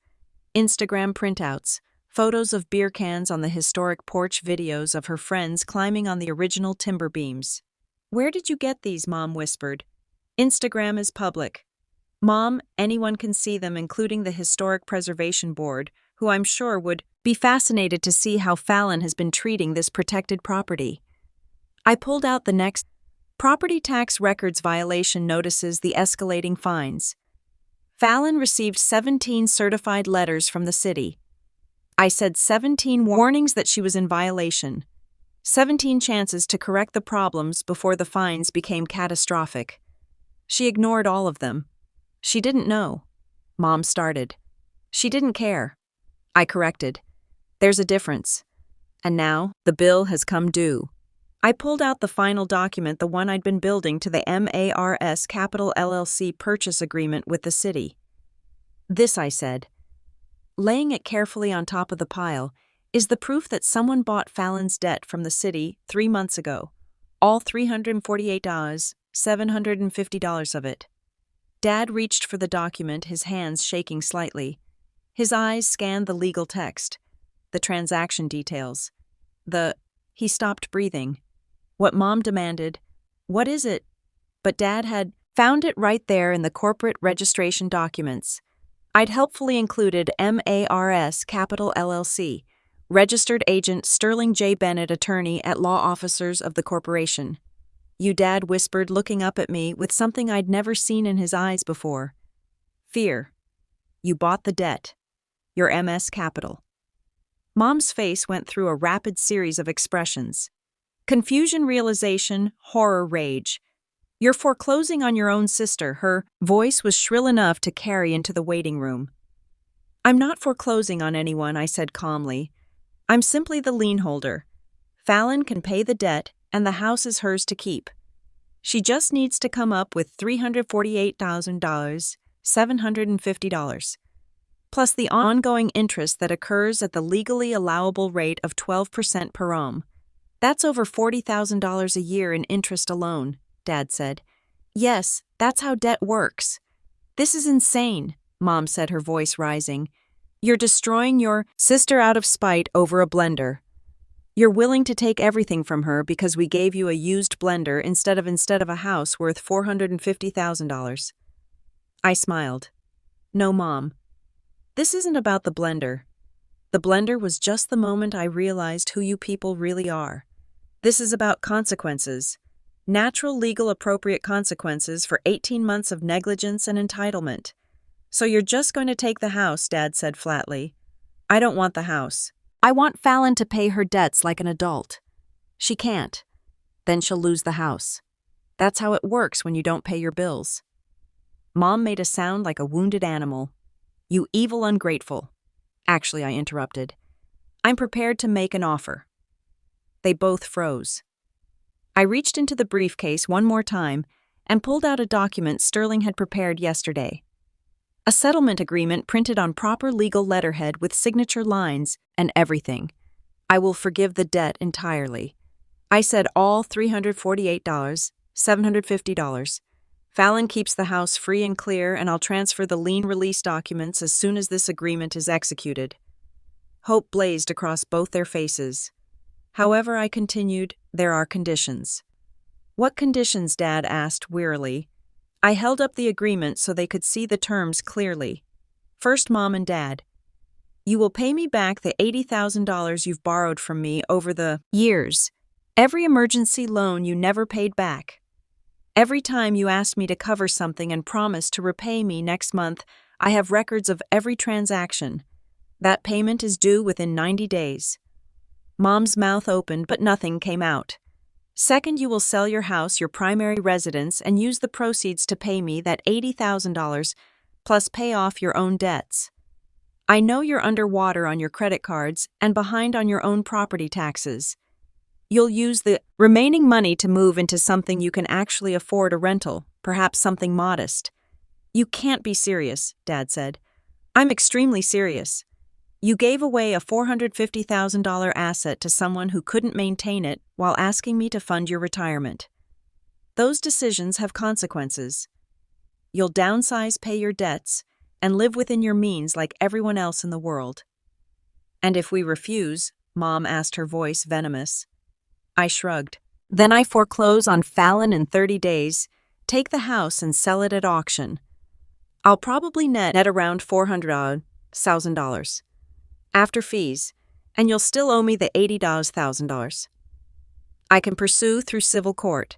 Instagram printouts, photos of beer cans on the historic porch, videos of her friends climbing on the original timber beams. Where did you get these? Mom whispered. Instagram is public. Mom, anyone can see them, including the Historic Preservation Board, who I'm sure would be fascinated to see how Fallon has been treating this protected property. I pulled out the next property tax records violation notices, the escalating fines. Fallon received 17 certified letters from the city. I said 17 warnings that she was in violation. 17 chances to correct the problems before the fines became catastrophic. She ignored all of them. She didn't know. Mom started. She didn't care. I corrected. There's a difference. And now, the bill has come due. I pulled out the final document, the one I'd been building to the MARS Capital LLC purchase agreement with the city. This, I said, laying it carefully on top of the pile, is the proof that someone bought Fallon's debt from the city 3 months ago. All $348, $750 of it. Dad reached for the document, his hands shaking slightly. His eyes scanned the legal text, the transaction details. He stopped breathing. What Mom demanded, "What is it?" But Dad had found it right there in the corporate registration documents. I'd helpfully included MARS Capital LLC, registered agent Sterling J. Bennett, attorney at law officers of the corporation. You, Dad whispered, looking up at me with something I'd never seen in his eyes before. Fear. You bought the debt. Your MS Capital. Mom's face went through a rapid series of expressions. Confusion, realization, horror, rage. You're foreclosing on your own sister. Her voice was shrill enough to carry into the waiting room. I'm not foreclosing on anyone, I said calmly. I'm simply the lien holder. Fallon can pay the debt, and the house is hers to keep. She just needs to come up with $348,000, $750, plus the ongoing interest that occurs at the legally allowable rate of 12% per annum. That's over $40,000 a year in interest alone, Dad said. Yes, that's how debt works. This is insane, Mom said, her voice rising. You're destroying your sister out of spite over a blender. You're willing to take everything from her because we gave you a used blender instead of a house worth $450,000. I smiled. No, Mom. This isn't about the blender. The blender was just the moment I realized who you people really are. This is about consequences. Natural, legal, appropriate consequences for 18 months of negligence and entitlement. So you're just going to take the house, Dad said flatly. I don't want the house. I want Fallon to pay her debts like an adult. She can't. Then she'll lose the house. That's how it works when you don't pay your bills. Mom made a sound like a wounded animal. You evil ungrateful. Actually, I interrupted. I'm prepared to make an offer. They both froze. I reached into the briefcase one more time and pulled out a document Sterling had prepared yesterday. A settlement agreement printed on proper legal letterhead with signature lines and everything. I will forgive the debt entirely. I said all $348, $750. Fallon keeps the house free and clear, and I'll transfer the lien release documents as soon as this agreement is executed. Hope blazed across both their faces. However, I continued, there are conditions. What conditions? Dad asked wearily. I held up the agreement so they could see the terms clearly. First, Mom and Dad. You will pay me back the $80,000 you've borrowed from me over the years. Every emergency loan you never paid back. Every time you asked me to cover something and promised to repay me next month, I have records of every transaction. That payment is due within 90 days. Mom's mouth opened, but nothing came out. Second, you will sell your house, your primary residence, and use the proceeds to pay me that $80,000, plus pay off your own debts. I know you're underwater on your credit cards and behind on your own property taxes. You'll use the remaining money to move into something you can actually afford, a rental, perhaps something modest. You can't be serious, Dad said. I'm extremely serious. You gave away a $450,000 asset to someone who couldn't maintain it while asking me to fund your retirement. Those decisions have consequences. You'll downsize, pay your debts, and live within your means like everyone else in the world. And if we refuse, Mom asked, her voice venomous. I shrugged. Then I foreclose on Fallon in 30 days, take the house and sell it at auction. I'll probably net around $400,000 after fees, and you'll still owe me the $80,000. I can pursue through civil court.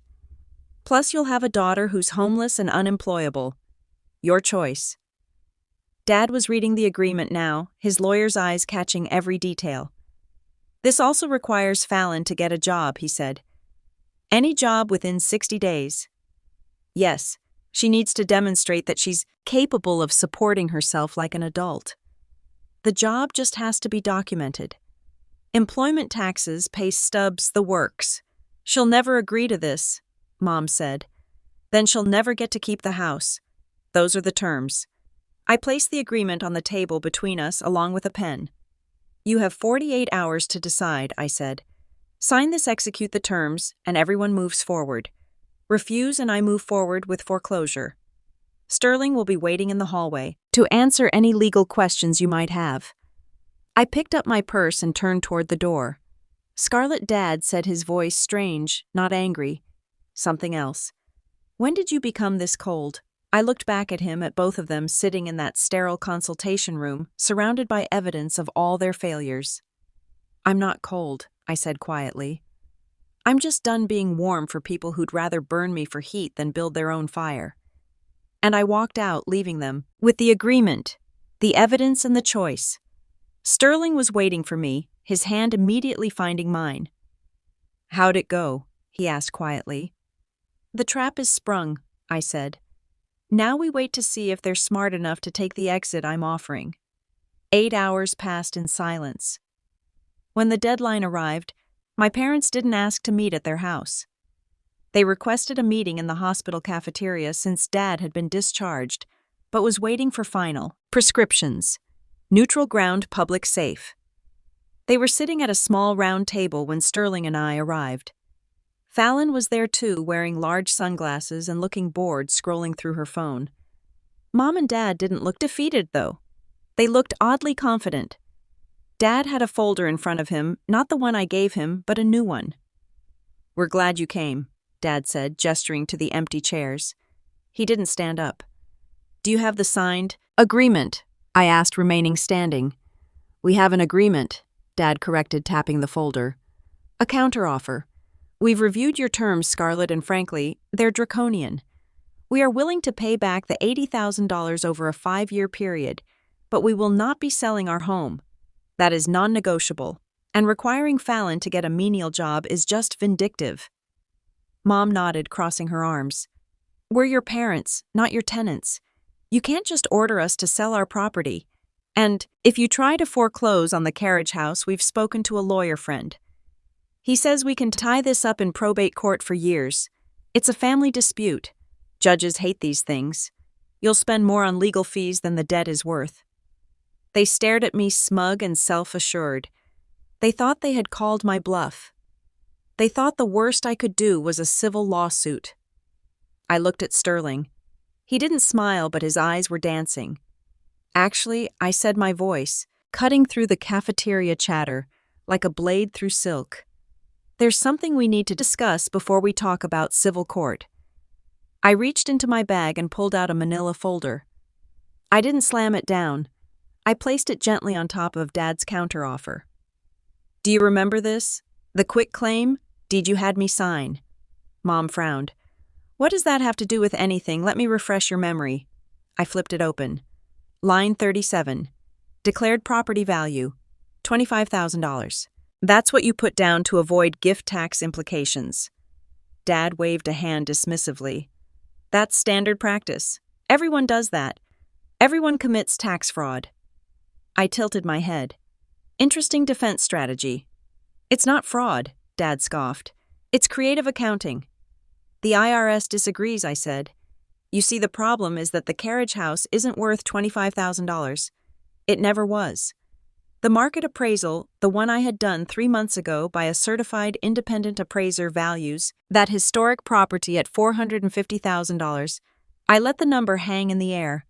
Plus, you'll have a daughter who's homeless and unemployable. Your choice. Dad was reading the agreement now, his lawyer's eyes catching every detail. This also requires Fallon to get a job, he said. Any job within 60 days. Yes, she needs to demonstrate that she's capable of supporting herself like an adult. The job just has to be documented. Employment taxes, pay stubs, the works. She'll never agree to this, Mom said. Then she'll never get to keep the house. Those are the terms. I placed the agreement on the table between us along with a pen. You have 48 hours to decide, I said. Sign this, execute the terms, and everyone moves forward. Refuse and I move forward with foreclosure. Sterling will be waiting in the hallway to answer any legal questions you might have. I picked up my purse and turned toward the door. Scarlet, Dad said, his voice strange, not angry. Something else. When did you become this cold? I looked back at him, at both of them sitting in that sterile consultation room, surrounded by evidence of all their failures. I'm not cold, I said quietly. I'm just done being warm for people who'd rather burn me for heat than build their own fire. And I walked out, leaving them with the agreement, the evidence, and the choice. Sterling was waiting for me, his hand immediately finding mine. How'd it go? He asked quietly. The trap is sprung, I said. Now we wait to see if they're smart enough to take the exit I'm offering. 8 hours passed in silence. When the deadline arrived, my parents didn't ask to meet at their house. They requested a meeting in the hospital cafeteria since Dad had been discharged, but was waiting for final prescriptions. Neutral ground, public safe. They were sitting at a small round table when Sterling and I arrived. Fallon was there too, wearing large sunglasses and looking bored, scrolling through her phone. Mom and Dad didn't look defeated, though. They looked oddly confident. Dad had a folder in front of him, not the one I gave him, but a new one. We're glad you came, Dad said, gesturing to the empty chairs. He didn't stand up. Do you have the signed agreement? I asked, remaining standing. We have an agreement, Dad corrected, tapping the folder. A counteroffer. We've reviewed your terms, Scarlet, and frankly, they're draconian. We are willing to pay back the $80,000 over a 5-year period, but we will not be selling our home. That is non-negotiable, and requiring Fallon to get a menial job is just vindictive. Mom nodded, crossing her arms. We're your parents, not your tenants. You can't just order us to sell our property. And if you try to foreclose on the carriage house, we've spoken to a lawyer friend. He says we can tie this up in probate court for years. It's a family dispute. Judges hate these things. You'll spend more on legal fees than the debt is worth. They stared at me, smug and self-assured. They thought they had called my bluff. They thought the worst I could do was a civil lawsuit. I looked at Sterling. He didn't smile, but his eyes were dancing. Actually, I said, my voice, cutting through the cafeteria chatter, like a blade through silk. There's something we need to discuss before we talk about civil court. I reached into my bag and pulled out a manila folder. I didn't slam it down. I placed it gently on top of Dad's counteroffer. Do you remember this? The quick claim? Deed you had me sign. Mom frowned. What does that have to do with anything? Let me refresh your memory. I flipped it open. Line 37. Declared property value, $25,000. That's what you put down to avoid gift tax implications. Dad waved a hand dismissively. That's standard practice. Everyone does that. Everyone commits tax fraud. I tilted my head. Interesting defense strategy. It's not fraud. Dad scoffed. It's creative accounting. The IRS disagrees, I said. You see, the problem is that the carriage house isn't worth $25,000. It never was. The market appraisal, the one I had done 3 months ago by a certified independent appraiser, values that historic property at $450,000. I let the number hang in the air.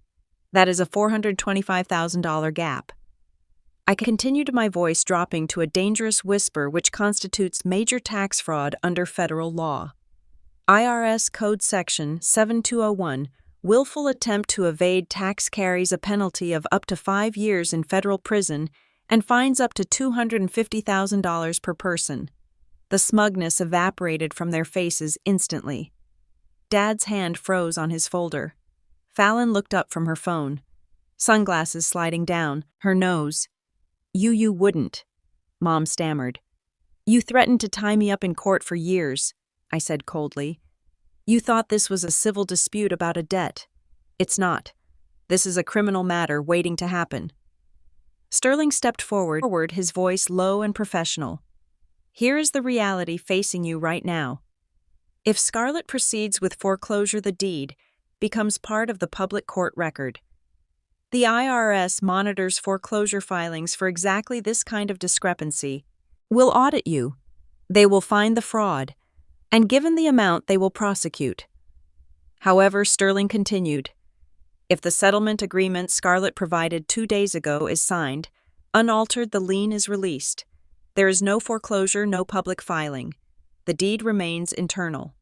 That is a $425,000 gap. I continued, my voice dropping to a dangerous whisper which constitutes major tax fraud under federal law. IRS Code Section 7201, willful attempt to evade tax carries a penalty of up to 5 years in federal prison and fines up to $250,000 per person. The smugness evaporated from their faces instantly. Dad's hand froze on his folder. Fallon looked up from her phone, sunglasses sliding down her nose. You wouldn't, Mom stammered. You threatened to tie me up in court for years, I said coldly. You thought this was a civil dispute about a debt. It's not. This is a criminal matter waiting to happen. Sterling stepped forward, his voice low and professional. Here is the reality facing you right now. If Scarlet proceeds with foreclosure, the deed becomes part of the public court record. The IRS monitors foreclosure filings for exactly this kind of discrepancy. Will audit you. They will find the fraud, and given the amount, they will prosecute. However, Sterling continued, if the settlement agreement Scarlet provided 2 days ago is signed, unaltered, the lien is released. There is no foreclosure, no public filing. The deed remains internal.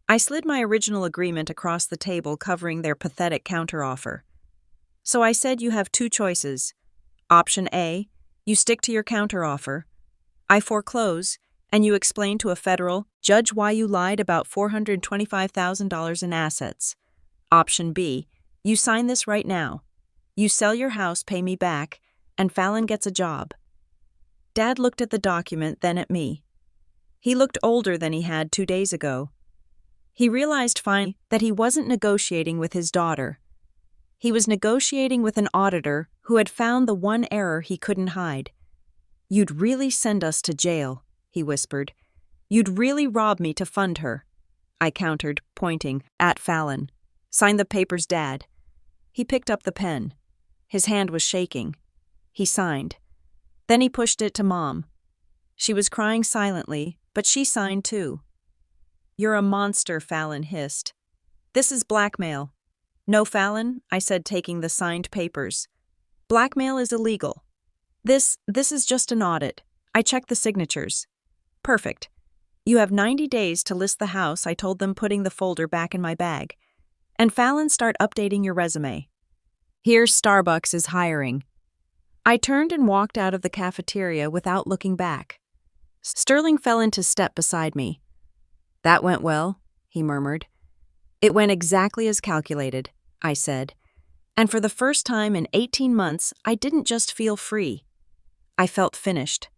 I slid my original agreement across the table, covering their pathetic counteroffer. So I said, you have 2 choices. Option A, you stick to your counteroffer. I foreclose, and you explain to a federal judge why you lied about $425,000 in assets. Option B, you sign this right now. You sell your house, pay me back, and Fallon gets a job. Dad looked at the document, then at me. He looked older than he had 2 days ago. He realized finally that he wasn't negotiating with his daughter. He was negotiating with an auditor who had found the one error he couldn't hide. You'd really send us to jail, he whispered. You'd really rob me to fund her. I countered, pointing at Fallon. Sign the papers, Dad. He picked up the pen. His hand was shaking. He signed. Then he pushed it to Mom. She was crying silently, but she signed too. You're a monster, Fallon hissed. This is blackmail. No, Fallon, I said, taking the signed papers. Blackmail is illegal. This is just an audit. I checked the signatures. Perfect. You have 90 days to list the house, I told them, putting the folder back in my bag. And Fallon, start updating your resume. Here, Starbucks is hiring. I turned and walked out of the cafeteria without looking back. Sterling fell into step beside me. That went well, he murmured. It went exactly as calculated, I said. And for the first time in 18 months, I didn't just feel free. I felt finished.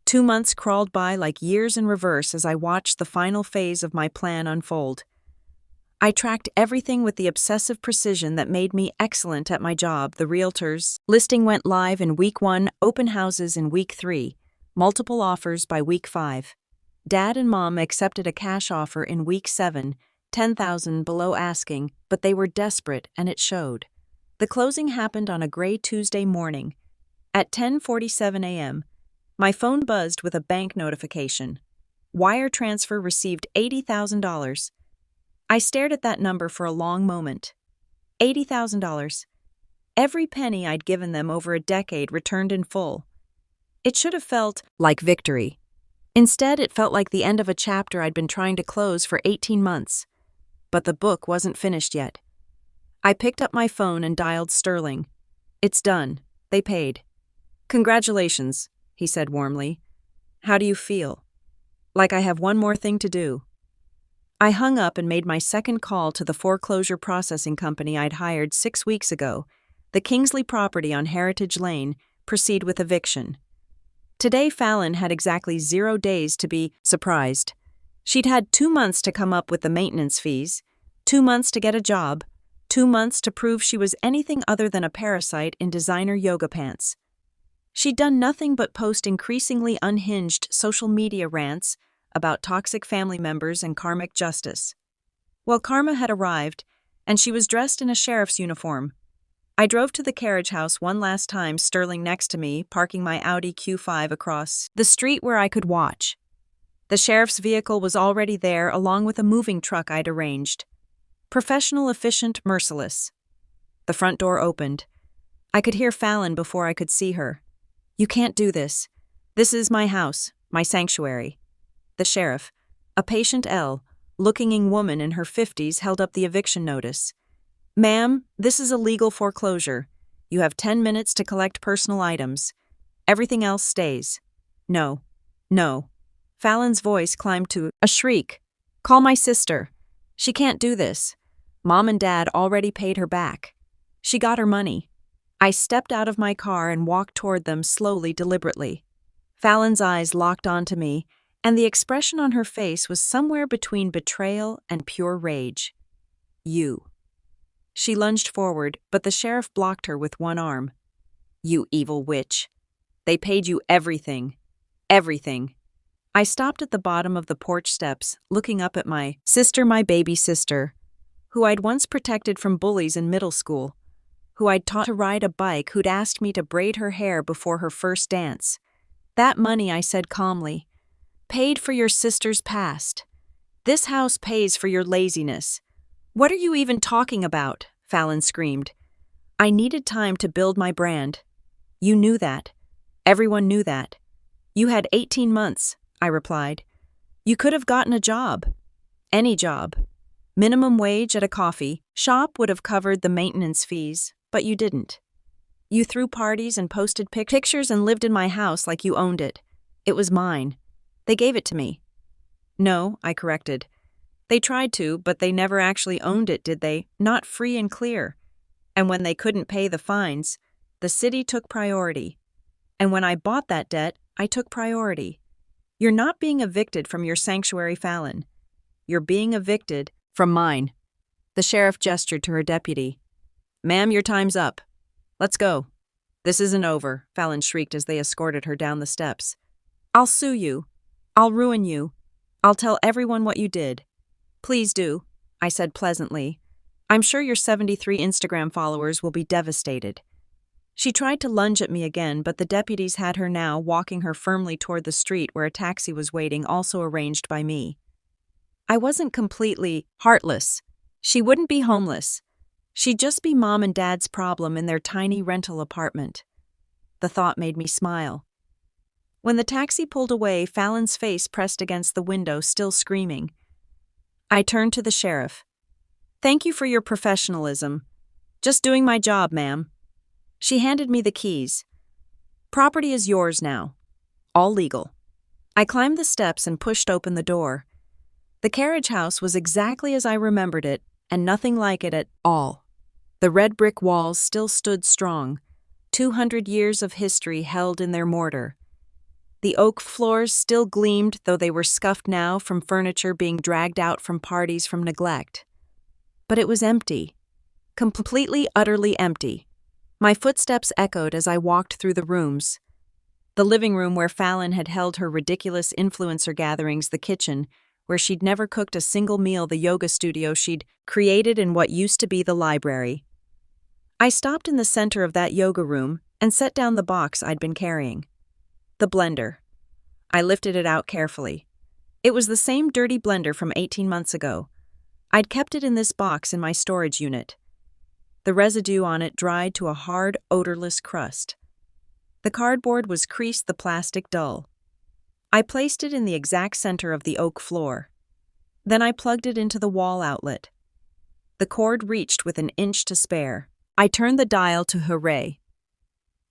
2 months crawled by like years in reverse as I watched the final phase of my plan unfold. I tracked everything with the obsessive precision that made me excellent at my job. The realtors listing went live in week 1, open houses in week 3, multiple offers by week 5. Dad and Mom accepted a cash offer in week 7, $10,000 below asking, but they were desperate and it showed. The closing happened on a gray Tuesday morning. At 10:47 a.m., my phone buzzed with a bank notification. Wire transfer received $80,000. I stared at that number for a long moment. $80,000. Every penny I'd given them over a decade returned in full. It should have felt like victory. Instead, it felt like the end of a chapter I'd been trying to close for 18 months. But the book wasn't finished yet. I picked up my phone and dialed Sterling. It's done. They paid. Congratulations, he said warmly. How do you feel? Like I have one more thing to do. I hung up and made my second call to the foreclosure processing company I'd hired 6 weeks ago, the Kingsley property on Heritage Lane, proceed with eviction. Today, Fallon had exactly 0 days to be surprised. She'd had 2 months to come up with the maintenance fees, 2 months to get a job, 2 months to prove she was anything other than a parasite in designer yoga pants. She'd done nothing but post increasingly unhinged social media rants about toxic family members and karmic justice. Well, karma had arrived, and she was dressed in a sheriff's uniform. I drove to the carriage house one last time, Sterling next to me, parking my Audi Q5 across the street where I could watch. The sheriff's vehicle was already there, along with a moving truck I'd arranged. Professional, efficient, merciless. The front door opened. I could hear Fallon before I could see her. "You can't do this. This is my house, my sanctuary." The sheriff, a patient looking woman in her 50s, held up the eviction notice. "Ma'am, this is a legal foreclosure. You have 10 minutes to collect personal items. Everything else stays." "No. No." Fallon's voice climbed to a shriek. "Call my sister. She can't do this. Mom and Dad already paid her back. She got her money." I stepped out of my car and walked toward them slowly, deliberately. Fallon's eyes locked onto me, and the expression on her face was somewhere between betrayal and pure rage. "You." She lunged forward, but the sheriff blocked her with one arm. "You evil witch. They paid you everything. Everything." I stopped at the bottom of the porch steps, looking up at my baby sister, who I'd once protected from bullies in middle school, who I'd taught to ride a bike, who'd asked me to braid her hair before her first dance. "That money," I said calmly, "paid for your sister's past. This house pays for your laziness." "What are you even talking about?" Fallon screamed. "I needed time to build my brand. You knew that. Everyone knew that. You had 18 months, I replied. You could have gotten a job. Any job. Minimum wage at a coffee shop would have covered the maintenance fees, but you didn't. You threw parties and posted pictures and lived in my house like you owned it. It was mine. They gave it to me." "No," I corrected. "They tried to, but they never actually owned it, did they? Not free and clear. And when they couldn't pay the fines, the city took priority. And when I bought that debt, I took priority. You're not being evicted from your sanctuary, Fallon. You're being evicted from mine." The sheriff gestured to her deputy. "Ma'am, your time's up. Let's go." "This isn't over," Fallon shrieked as they escorted her down the steps. "I'll sue you. I'll ruin you. I'll tell everyone what you did." "Please do," I said pleasantly. "I'm sure your 73 Instagram followers will be devastated." She tried to lunge at me again, but the deputies had her now, walking her firmly toward the street where a taxi was waiting, also arranged by me. I wasn't completely heartless. She wouldn't be homeless. She'd just be Mom and Dad's problem in their tiny rental apartment. The thought made me smile. When the taxi pulled away, Fallon's face pressed against the window, still screaming. I turned to the sheriff. "Thank you for your professionalism. Just doing my job, ma'am." She handed me the keys. "Property is yours now. All legal." I climbed the steps and pushed open the door. The carriage house was exactly as I remembered it, and nothing like it at all. The red brick walls still stood strong, 200 years of history held in their mortar. The oak floors still gleamed, though they were scuffed now from furniture being dragged out from parties from neglect. But it was empty. Completely, utterly empty. My footsteps echoed as I walked through the rooms. The living room where Fallon had held her ridiculous influencer gatherings, the kitchen, where she'd never cooked a single meal, the yoga studio she'd created in what used to be the library. I stopped in the center of that yoga room and set down the box I'd been carrying. The blender. I lifted it out carefully. It was the same dirty blender from 18 months ago. I'd kept it in this box in my storage unit. The residue on it dried to a hard, odorless crust. The cardboard was creased, the plastic dull. I placed it in the exact center of the oak floor. Then I plugged it into the wall outlet. The cord reached with an inch to spare. I turned the dial to hooray.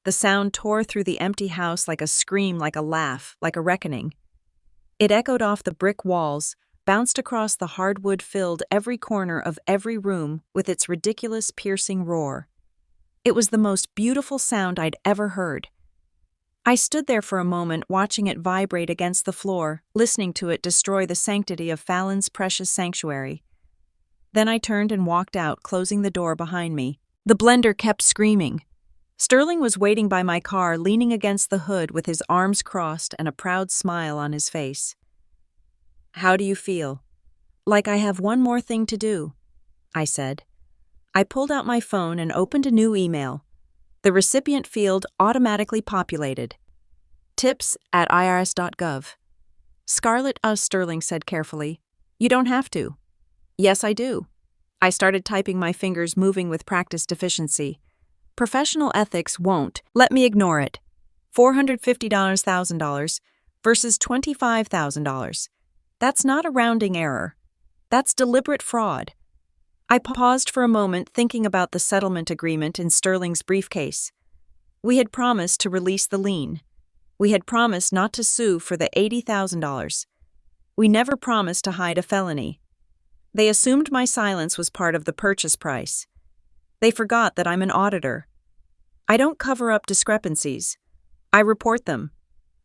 The sound tore through the empty house like a scream, like a laugh, like a reckoning. It echoed off the brick walls, bounced across the hardwood, filled every corner of every room with its ridiculous, piercing roar. It was the most beautiful sound I'd ever heard. I stood there for a moment, watching it vibrate against the floor, listening to it destroy the sanctity of Fallon's precious sanctuary. Then I turned and walked out, closing the door behind me. The blender kept screaming. Sterling was waiting by my car, leaning against the hood with his arms crossed and a proud smile on his face. "How do you feel?" "Like I have one more thing to do," I said. I pulled out my phone and opened a new email. The recipient field automatically populated. tips@irs.gov. "Scarlet," Sterling said carefully. "You don't have to." "Yes, I do." I started typing, my fingers moving with practice deficiency. "Professional ethics won't let me ignore it. $450, $1,000 versus $25,000. That's not a rounding error. That's deliberate fraud." I paused for a moment, thinking about the settlement agreement in Sterling's briefcase. We had promised to release the lien. We had promised not to sue for the $80,000. We never promised to hide a felony. They assumed my silence was part of the purchase price. They forgot that I'm an auditor. I don't cover up discrepancies. I report them.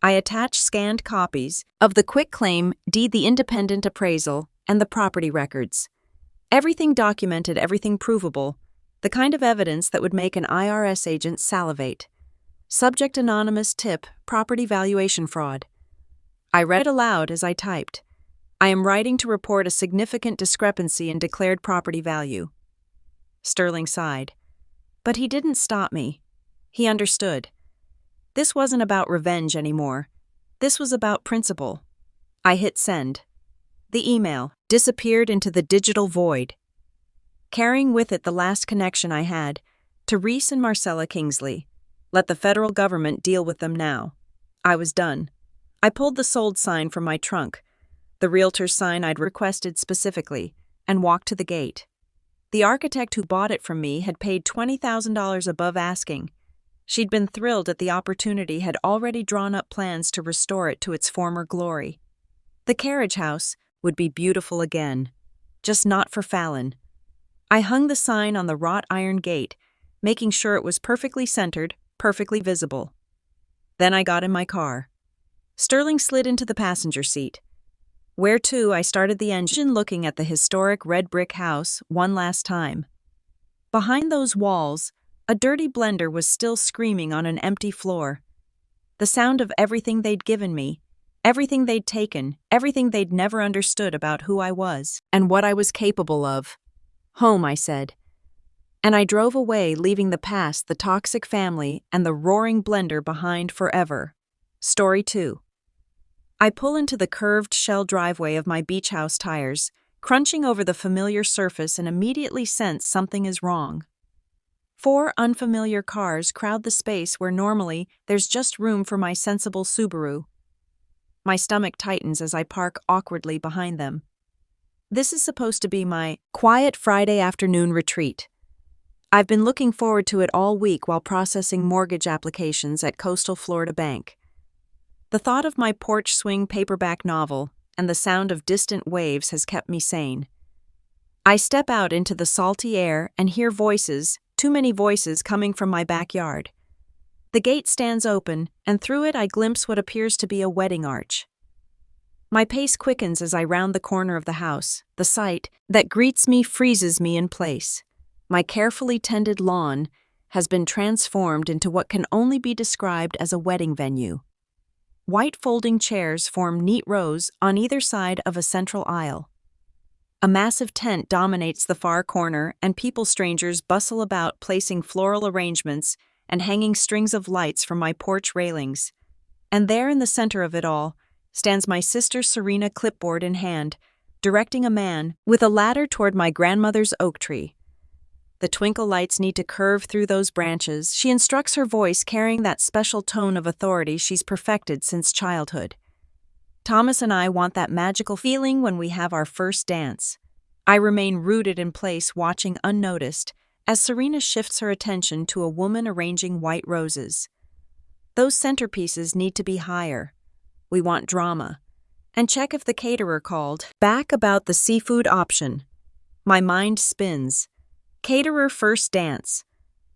I attach scanned copies of the quitclaim deed, the independent appraisal, and the property records. Everything documented, everything provable, the kind of evidence that would make an IRS agent salivate. Subject anonymous, tip, property valuation fraud. I read aloud as I typed. "I am writing to report a significant discrepancy in declared property value." Sterling sighed. But he didn't stop me. He understood. This wasn't about revenge anymore. This was about principle. I hit send. The email disappeared into the digital void, carrying with it the last connection I had to Reese and Marcella Kingsley. Let the federal government deal with them now. I was done. I pulled the sold sign from my trunk, the realtor's sign I'd requested specifically, and walked to the gate. The architect who bought it from me had paid $20,000 above asking. She'd been thrilled at the opportunity, had already drawn up plans to restore it to its former glory. The carriage house would be beautiful again, just not for Fallon. I hung the sign on the wrought iron gate, making sure it was perfectly centered, perfectly visible. Then I got in my car. Sterling slid into the passenger seat. Where to? I started the engine, looking at the historic red brick house one last time. Behind those walls, a dirty blender was still screaming on an empty floor. The sound of everything they'd given me, everything they'd taken, everything they'd never understood about who I was and what I was capable of. "Home," I said. And I drove away, leaving the past, the toxic family, and the roaring blender behind forever. Story 2. I pull into the curved shell driveway of my beach house tires, crunching over the familiar surface, and immediately sense something is wrong. 4 unfamiliar cars crowd the space where normally there's just room for my sensible Subaru. My stomach tightens as I park awkwardly behind them. This is supposed to be my quiet Friday afternoon retreat. I've been looking forward to it all week while processing mortgage applications at Coastal Florida Bank. The thought of my porch swing paperback novel and the sound of distant waves has kept me sane. I step out into the salty air and hear voices, too many voices, coming from my backyard. The gate stands open, and through it I glimpse what appears to be a wedding arch. My pace quickens as I round the corner of the house. The sight that greets me freezes me in place. My carefully tended lawn has been transformed into what can only be described as a wedding venue. White folding chairs form neat rows on either side of a central aisle. A massive tent dominates the far corner, and strangers bustle about, placing floral arrangements and hanging strings of lights from my porch railings. And there in the center of it all stands my sister Serena, clipboard in hand, directing a man with a ladder toward my grandmother's oak tree. The twinkle lights need to curve through those branches. She instructs, her voice carrying that special tone of authority she's perfected since childhood. Thomas and I want that magical feeling when we have our first dance. I remain rooted in place, watching unnoticed, as Serena shifts her attention to a woman arranging white roses. Those centerpieces need to be higher. We want drama. And check if the caterer called back about the seafood option. My mind spins. Caterer first dance.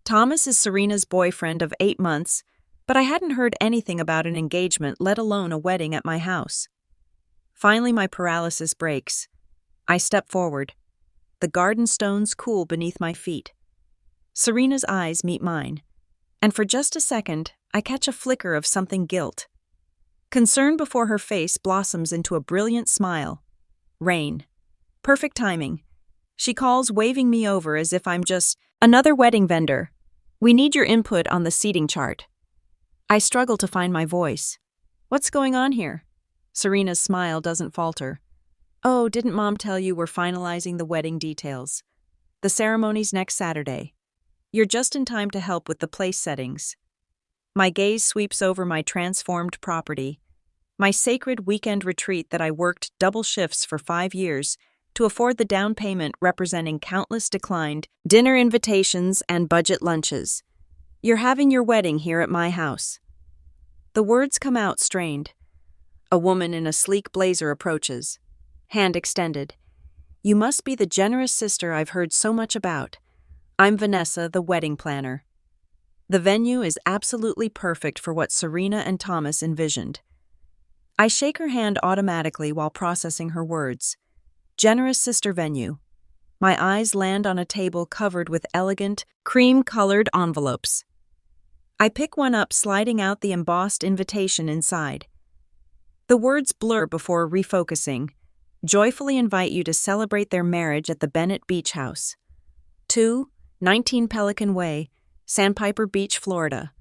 Thomas is Serena's boyfriend of 8 months, but I hadn't heard anything about an engagement, let alone a wedding, at my house. Finally, my paralysis breaks. I step forward. The garden stones cool beneath my feet. Serena's eyes meet mine. And for just a second, I catch a flicker of something guilt. Concern before her face blossoms into a brilliant smile. Rain. Perfect timing. She calls, waving me over as if I'm just another wedding vendor. We need your input on the seating chart. I struggle to find my voice. What's going on here? Serena's smile doesn't falter. Oh, didn't Mom tell you we're finalizing the wedding details? The ceremony's next Saturday. You're just in time to help with the place settings. My gaze sweeps over my transformed property, my sacred weekend retreat that I worked double shifts for 5 years to afford the down payment representing countless declined dinner invitations and budget lunches. You're having your wedding here at my house. The words come out strained. A woman in a sleek blazer approaches, hand extended. You must be the generous sister I've heard so much about. I'm Vanessa, the wedding planner. The venue is absolutely perfect for what Serena and Thomas envisioned. I shake her hand automatically while processing her words. Generous sister venue. My eyes land on a table covered with elegant, cream-colored envelopes. I pick one up, sliding out the embossed invitation inside. The words blur before refocusing. Joyfully invite you to celebrate their marriage at the Bennett Beach House. 19 Pelican Way, Sandpiper Beach, Florida.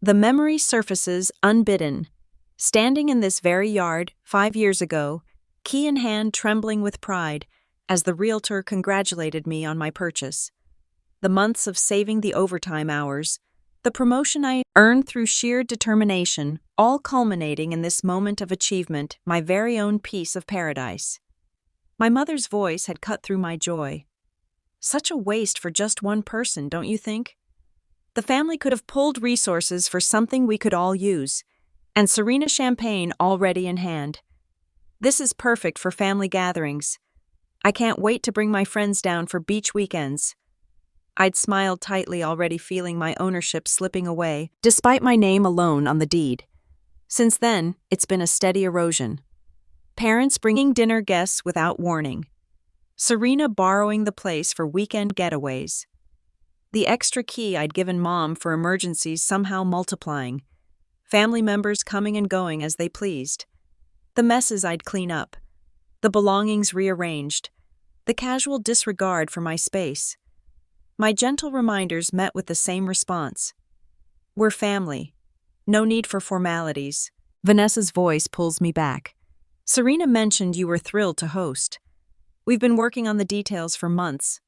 The memory surfaces unbidden. Standing in this very yard 5 years ago, key in hand, trembling with pride, as the realtor congratulated me on my purchase. The months of saving the overtime hours, the promotion I earned through sheer determination, all culminating in this moment of achievement, my very own piece of paradise. My mother's voice had cut through my joy. Such a waste for just one person, don't you think? The family could have pulled resources for something we could all use, and Serena champagne already in hand. This is perfect for family gatherings. I can't wait to bring my friends down for beach weekends. I'd smiled tightly, already feeling my ownership slipping away, despite my name alone on the deed. Since then, it's been a steady erosion. Parents bringing dinner guests without warning. Serena borrowing the place for weekend getaways. The extra key I'd given Mom for emergencies somehow multiplying. Family members coming and going as they pleased. The messes I'd clean up. The belongings rearranged. The casual disregard for my space. My gentle reminders met with the same response. We're family. No need for formalities. Vanessa's voice pulls me back. Serena mentioned you were thrilled to host. We've been working on the details for months.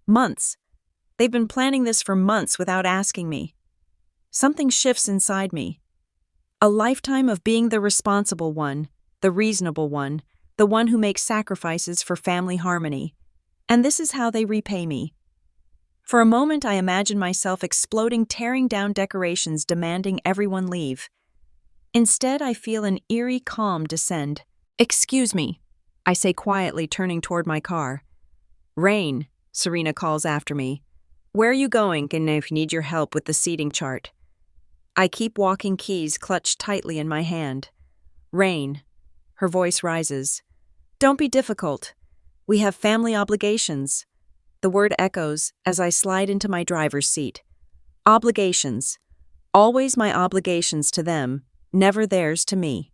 Months. They've been planning this for months without asking me. Something shifts inside me. A lifetime of being the responsible one, the reasonable one, the one who makes sacrifices for family harmony. And this is how they repay me. For a moment, I imagine myself exploding, tearing down decorations, demanding everyone leave. Instead, I feel an eerie calm descend. Excuse me, I say quietly, turning toward my car. Rain, Serena calls after me. Where are you going, and if you need your help with the seating chart? I keep walking, keys clutched tightly in my hand. Rain. Her voice rises. Don't be difficult. We have family obligations. The word echoes as I slide into my driver's seat. Obligations. Always my obligations to them, never theirs to me.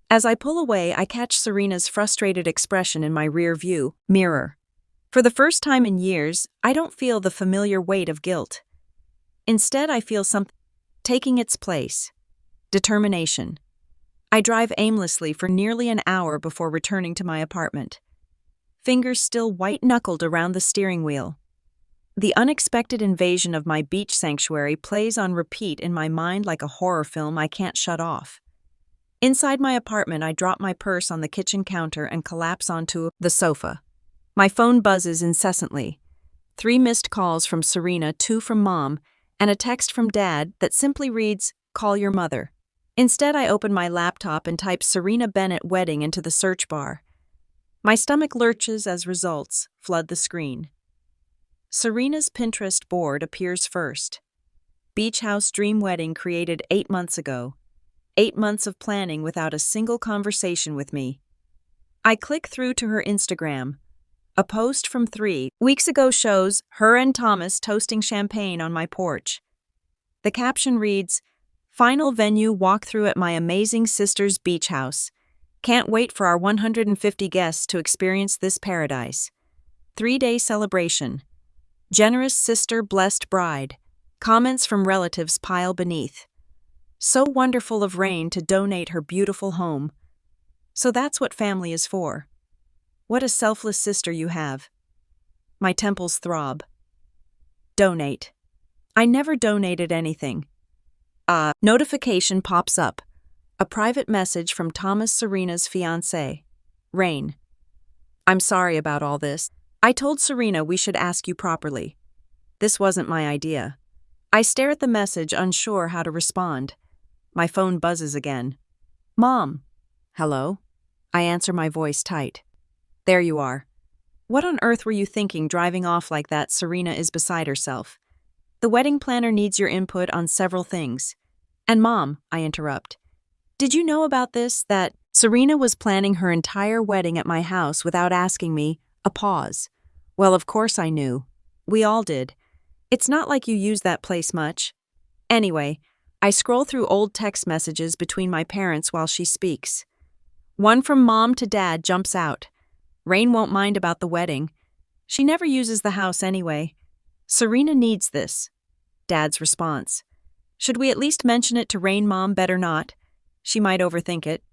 As I pull away, I catch Serena's frustrated expression in my rear view mirror. For the first time in years, I don't feel the familiar weight of guilt. Instead, I feel something taking its place. Determination. I drive aimlessly for nearly an hour before returning to my apartment. Fingers still white-knuckled around the steering wheel. The unexpected invasion of my beach sanctuary plays on repeat in my mind like a horror film I can't shut off. Inside my apartment, I drop my purse on the kitchen counter and collapse onto the sofa. My phone buzzes incessantly. 3 missed calls from Serena, 2 from Mom, and a text from Dad that simply reads, "Call your mother." Instead, I open my laptop and type Serena Bennett wedding into the search bar. My stomach lurches as results flood the screen. Serena's Pinterest board appears first. Beach house dream wedding created 8 months ago. 8 months of planning without a single conversation with me. I click through to her Instagram. A post from 3 weeks ago shows her and Thomas toasting champagne on my porch. The caption reads, "Final venue walkthrough at my amazing sister's beach house. Can't wait for our 150 guests to experience this paradise. 3-day celebration. Generous sister, blessed bride. Comments from relatives pile beneath. So wonderful of Rain to donate her beautiful home. So that's what family is for. What a selfless sister you have." My temples throb. Donate. I never donated anything. Notification pops up. A private message from Thomas Serena's fiancé, Rain. "I'm sorry about all this. I told Serena we should ask you properly. This wasn't my idea." I stare at the message, unsure how to respond. My phone buzzes again. "Mom." "Hello?" I answer, my voice tight. "There you are. What on earth were you thinking driving off like that?" Serena is beside herself. "The wedding planner needs your input on several things." "And Mom," I interrupt, "did you know about this, that Serena was planning her entire wedding at my house without asking me?" A pause. "Well, of course I knew. We all did. It's not like you use that place much." Anyway, I scroll through old text messages between my parents while she speaks. One from Mom to Dad jumps out. Rain won't mind about the wedding. She never uses the house anyway. Serena needs this. Dad's response. "Should we at least mention it to Rain, Mom? Better not. She might overthink it.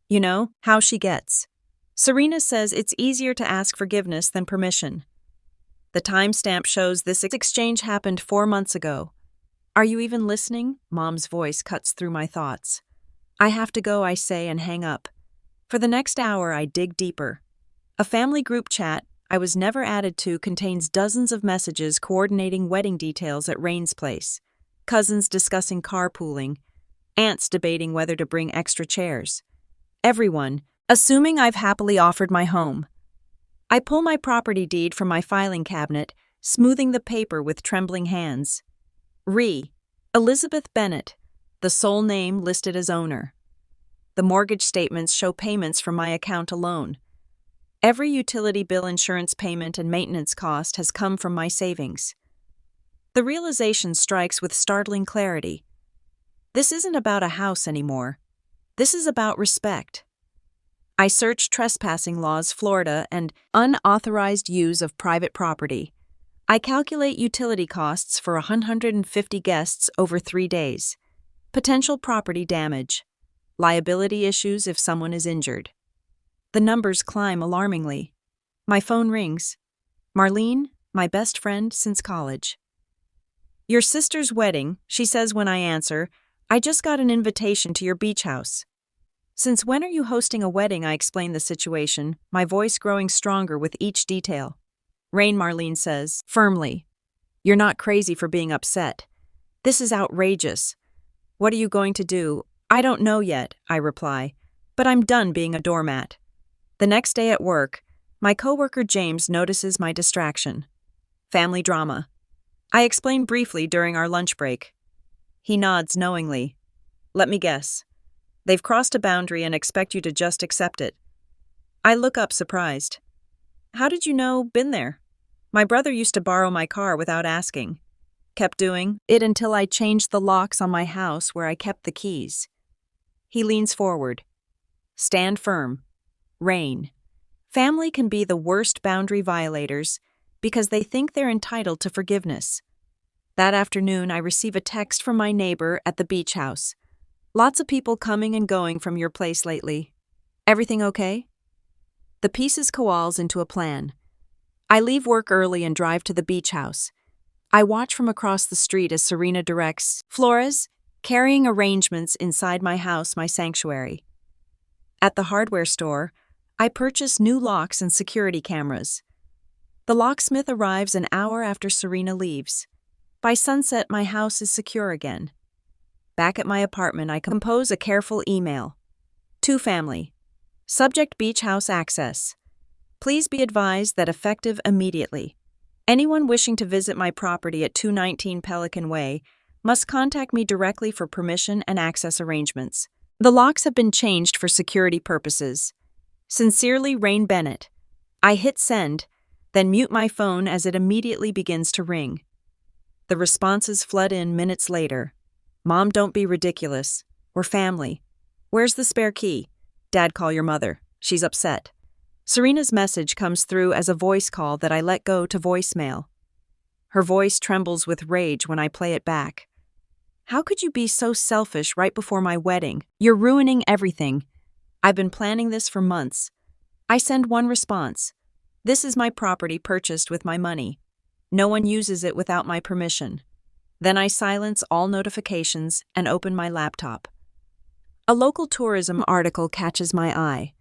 You know, how she gets." Serena says it's easier to ask forgiveness than permission. The timestamp shows this exchange happened 4 months ago. "Are you even listening?" Mom's voice cuts through my thoughts. "I have to go," I say, and hang up. For the next hour, I dig deeper. A family group chat I was never added to contains dozens of messages coordinating wedding details at Rain's place, cousins discussing carpooling, aunts debating whether to bring extra chairs. Everyone, assuming I've happily offered my home. I pull my property deed from my filing cabinet, smoothing the paper with trembling hands. Elizabeth Bennett, the sole name listed as owner. The mortgage statements show payments from my account alone. Every utility bill, insurance payment, and maintenance cost has come from my savings. The realization strikes with startling clarity. This isn't about a house anymore. This is about respect. I search trespassing laws, Florida, and unauthorized use of private property. I calculate utility costs for 150 guests over 3 days. Potential property damage. Liability issues if someone is injured. The numbers climb alarmingly. My phone rings. Marlene, my best friend since college. "Your sister's wedding," she says when I answer. "I just got an invitation to your beach house." "Since when are you hosting a wedding?" I explain the situation, my voice growing stronger with each detail. "Rain," Marlene says, firmly. "You're not crazy for being upset. This is outrageous. What are you going to do?" "I don't know yet," I reply, "but I'm done being a doormat." The next day at work, my coworker James notices my distraction. Family drama. I explain briefly during our lunch break. He nods knowingly. "Let me guess. They've crossed a boundary and expect you to just accept it." I look up surprised. "How did you know? Been there. My brother used to borrow my car without asking. Kept doing it until I changed the locks on my house where I kept the keys." He leans forward. "Stand firm. Rain. Family can be the worst boundary violators because they think they're entitled to forgiveness." That afternoon, I receive a text from my neighbor at the beach house. "Lots of people coming and going from your place lately. Everything okay?" The pieces coalesce into a plan. I leave work early and drive to the beach house. I watch from across the street as Serena directs Flores, carrying arrangements inside my house, my sanctuary. At the hardware store, I purchase new locks and security cameras. The locksmith arrives an hour after Serena leaves. By sunset, my house is secure again. Back at my apartment, I compose a careful email. To family. Subject: beach house access. Please be advised that effective immediately. Anyone wishing to visit my property at 219 Pelican Way must contact me directly for permission and access arrangements. The locks have been changed for security purposes. Sincerely, Rain Bennett. I hit send, then mute my phone as it immediately begins to ring. The responses flood in minutes later. Mom, don't be ridiculous. We're family. Where's the spare key? Dad, call your mother. She's upset. Serena's message comes through as a voice call that I let go to voicemail. Her voice trembles with rage when I play it back. How could you be so selfish right before my wedding? You're ruining everything. I've been planning this for months. I send one response. This is my property purchased with my money. No one uses it without my permission. Then I silence all notifications and open my laptop. A local tourism article catches my eye.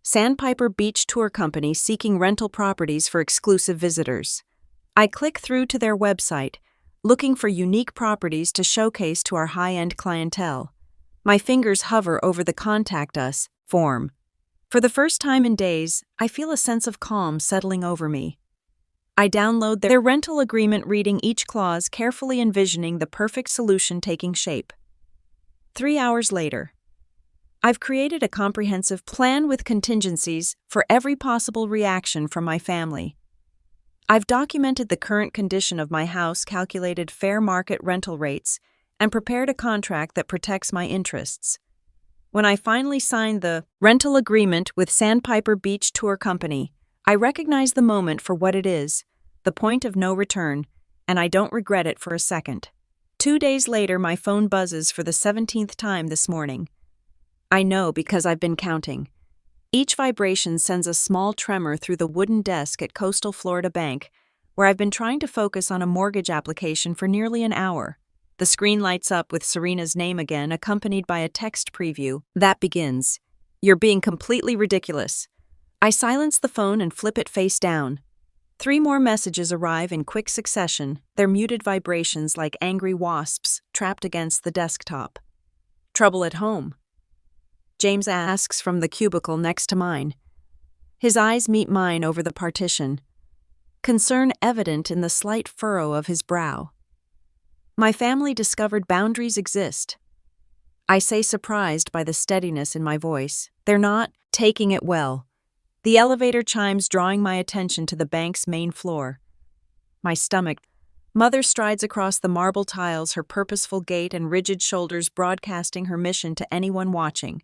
Sandpiper Beach Tour Company seeking rental properties for exclusive visitors. I click through to their website, looking for unique properties to showcase to our high-end clientele. My fingers hover over the Contact Us form. For the first time in days, I feel a sense of calm settling over me. I download their rental agreement, reading each clause, carefully envisioning the perfect solution taking shape. 3 hours later, I've created a comprehensive plan with contingencies for every possible reaction from my family. I've documented the current condition of my house, calculated fair market rental rates, and prepared a contract that protects my interests. When I finally signed the rental agreement with Sandpiper Beach Tour Company, I recognize the moment for what it is, the point of no return, and I don't regret it for a second. 2 days later, my phone buzzes for the 17th time this morning. I know because I've been counting. Each vibration sends a small tremor through the wooden desk at Coastal Florida Bank, where I've been trying to focus on a mortgage application for nearly an hour. The screen lights up with Serena's name again, accompanied by a text preview that begins, "You're being completely ridiculous." I silence the phone and flip it face down. 3 more messages arrive in quick succession, their muted vibrations like angry wasps trapped against the desktop. Trouble at home? James asks from the cubicle next to mine. His eyes meet mine over the partition, concern evident in the slight furrow of his brow. My family discovered boundaries exist. I say, surprised by the steadiness in my voice. They're not taking it well. The elevator chimes, drawing my attention to the bank's main floor. My stomach. Mother strides across the marble tiles, her purposeful gait and rigid shoulders broadcasting her mission to anyone watching.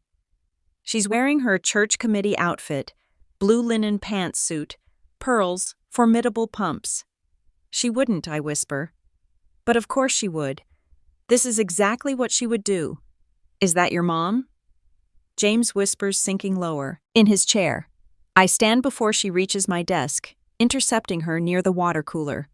She's wearing her church committee outfit, blue linen pantsuit, pearls, formidable pumps. She wouldn't, I whisper. But of course she would. This is exactly what she would do. Is that your mom? James whispers, sinking lower, in his chair. I stand before she reaches my desk, intercepting her near the water cooler.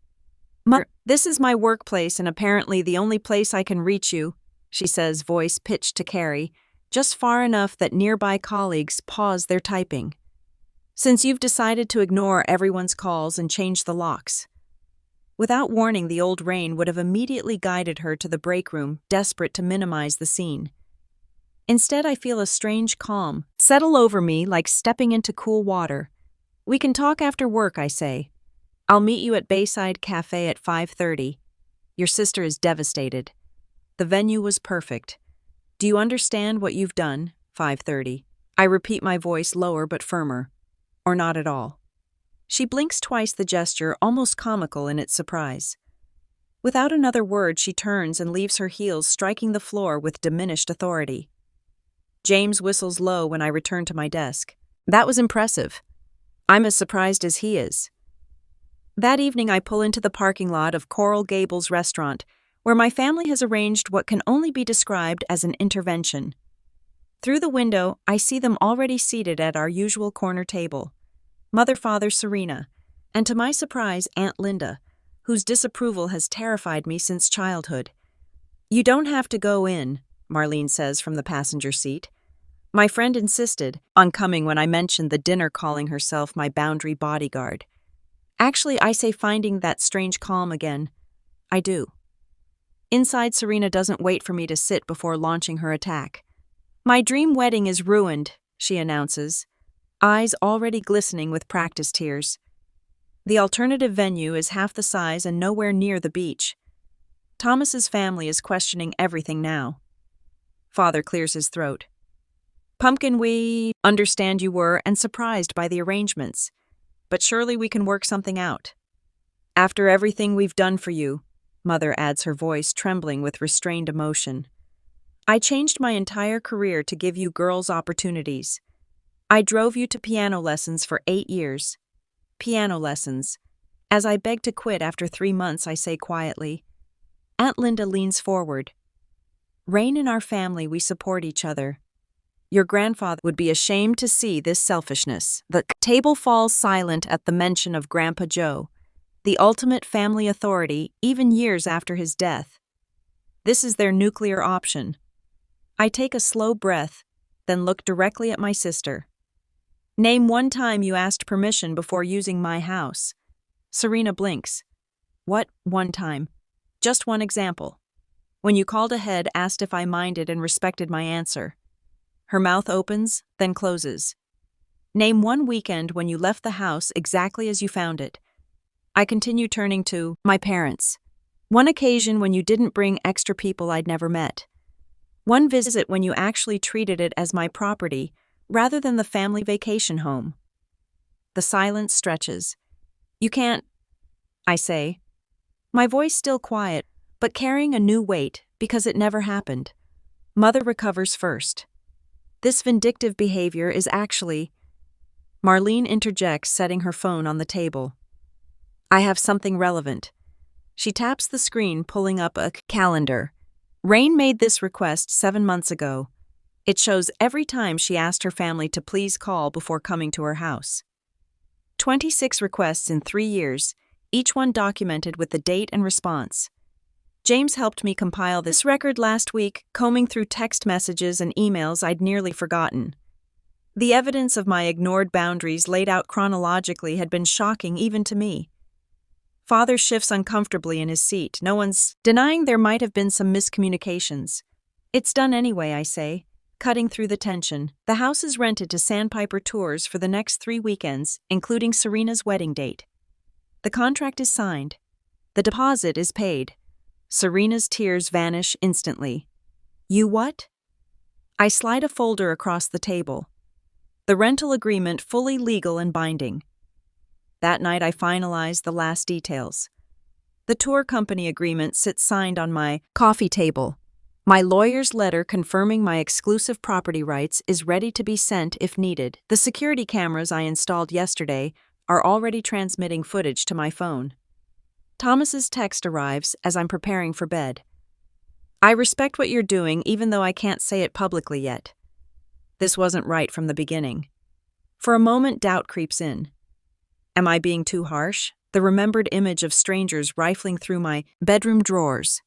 Mother, this is my workplace and apparently the only place I can reach you, she says, voice pitched to carry, just far enough that nearby colleagues pause their typing. Since you've decided to ignore everyone's calls and change the locks. Without warning, the old rain would have immediately guided her to the break room, desperate to minimize the scene. Instead, I feel a strange calm settle over me, like stepping into cool water. We can talk after work, I say. I'll meet you at Bayside Cafe at 5:30. Your sister is devastated. The venue was perfect. Do you understand what you've done? 5:30. I repeat, my voice lower but firmer. Or not at all. She blinks twice, the gesture almost comical in its surprise. Without another word, she turns and leaves her heels, striking the floor with diminished authority. James whistles low when I return to my desk. That was impressive. I'm as surprised as he is. That evening, I pull into the parking lot of Coral Gables restaurant, where my family has arranged what can only be described as an intervention. Through the window, I see them already seated at our usual corner table. Mother, Father, Serena, and to my surprise, Aunt Linda, whose disapproval has terrified me since childhood. You don't have to go in, Marlene says from the passenger seat. My friend insisted on coming when I mentioned the dinner, calling herself my boundary bodyguard. Actually, I say, finding that strange calm again. I do. Inside, Serena doesn't wait for me to sit before launching her attack. My dream wedding is ruined, she announces, eyes already glistening with practice tears. The alternative venue is half the size and nowhere near the beach. Thomas's family is questioning everything now. Father clears his throat. Pumpkin, we understand you were and surprised by the arrangements, but surely we can work something out. After everything we've done for you, Mother adds, her voice trembling with restrained emotion. I changed my entire career to give you girls opportunities. I drove you to piano lessons for 8 years. Piano lessons. As I beg to quit after 3 months, I say quietly. Aunt Linda leans forward. Rain in our family, we support each other. Your grandfather would be ashamed to see this selfishness. The table falls silent at the mention of Grandpa Joe, the ultimate family authority, even years after his death. This is their nuclear option. I take a slow breath, then look directly at my sister. Name one time you asked permission before using my house. Serena blinks. What one time? Just one example. When you called ahead, asked if I minded and respected my answer. Her mouth opens, then closes. Name one weekend when you left the house exactly as you found it. I continue turning to my parents. One occasion when you didn't bring extra people I'd never met. One visit when you actually treated it as my property, rather than the family vacation home. The silence stretches. You can't, I say. My voice still quiet, but carrying a new weight because it never happened. Mother recovers first. This vindictive behavior is actually... Marlene interjects, setting her phone on the table. I have something relevant. She taps the screen, pulling up a calendar. Rain made this request 7 months ago. It shows every time she asked her family to please call before coming to her house. 26 requests in 3 years, each one documented with the date and response. James helped me compile this record last week, combing through text messages and emails I'd nearly forgotten. The evidence of my ignored boundaries laid out chronologically had been shocking even to me. Father shifts uncomfortably in his seat. No one's denying there might have been some miscommunications. It's done anyway, I say, cutting through the tension. The house is rented to Sandpiper Tours for the next 3 weekends, including Serena's wedding date. The contract is signed. The deposit is paid. Serena's tears vanish instantly. You what? I slide a folder across the table. The rental agreement fully legal and binding. That night I finalize the last details. The tour company agreement sits signed on my coffee table. My lawyer's letter confirming my exclusive property rights is ready to be sent if needed. The security cameras I installed yesterday are already transmitting footage to my phone. Thomas's text arrives as I'm preparing for bed. I respect what you're doing even though I can't say it publicly yet. This wasn't right from the beginning. For a moment, doubt creeps in. Am I being too harsh? The remembered image of strangers rifling through my bedroom drawers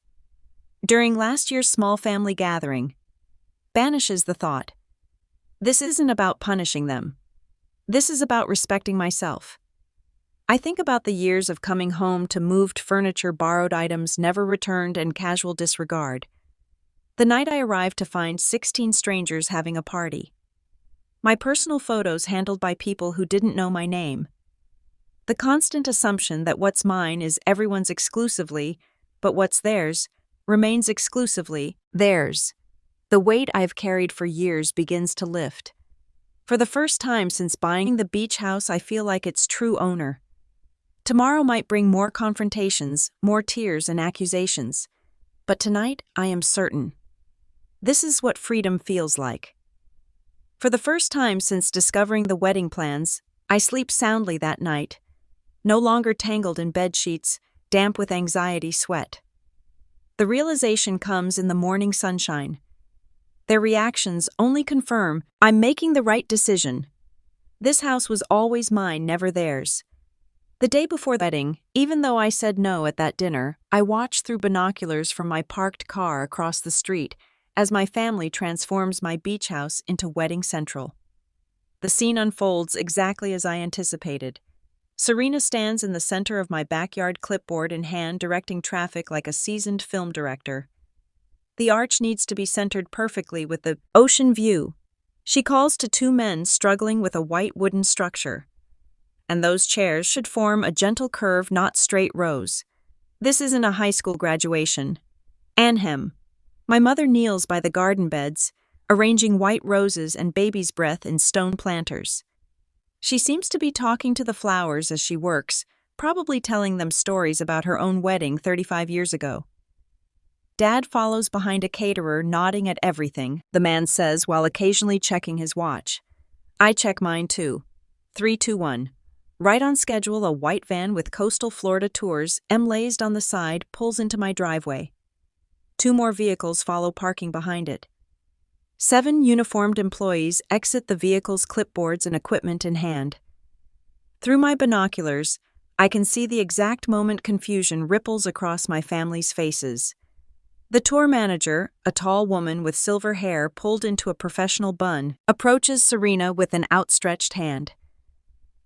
during last year's small family gathering banishes the thought. This isn't about punishing them. This is about respecting myself. I think about the years of coming home to moved furniture, borrowed items never returned, and casual disregard. The night I arrived to find 16 strangers having a party. My personal photos handled by people who didn't know my name. The constant assumption that what's mine is everyone's exclusively, but what's theirs remains exclusively theirs. The weight I've carried for years begins to lift. For the first time since buying the beach house, I feel like its true owner. Tomorrow might bring more confrontations, more tears and accusations. But tonight, I am certain. This is what freedom feels like. For the first time since discovering the wedding plans, I sleep soundly that night, no longer tangled in bed sheets, damp with anxiety sweat. The realization comes in the morning sunshine. Their reactions only confirm I'm making the right decision. This house was always mine, never theirs. The day before the wedding, even though I said no at that dinner, I watched through binoculars from my parked car across the street as my family transforms my beach house into Wedding Central. The scene unfolds exactly as I anticipated. Serena stands in the center of my backyard, clipboard in hand, directing traffic like a seasoned film director. The arch needs to be centered perfectly with the ocean view. She calls to 2 men struggling with a white wooden structure. And those chairs should form a gentle curve, not straight rows. This isn't a high school graduation. Anhem. My mother kneels by the garden beds, arranging white roses and baby's breath in stone planters. She seems to be talking to the flowers as she works, probably telling them stories about her own wedding 35 years ago. Dad follows behind a caterer, nodding at everything, the man says while occasionally checking his watch. I check mine too. 3-2-1. Right on schedule, a white van with coastal Florida tours, emblazoned on the side, pulls into my driveway. 2 more vehicles follow, parking behind it. 7 uniformed employees exit the vehicles, clipboards and equipment in hand. Through my binoculars, I can see the exact moment confusion ripples across my family's faces. The tour manager, a tall woman with silver hair pulled into a professional bun, approaches Serena with an outstretched hand.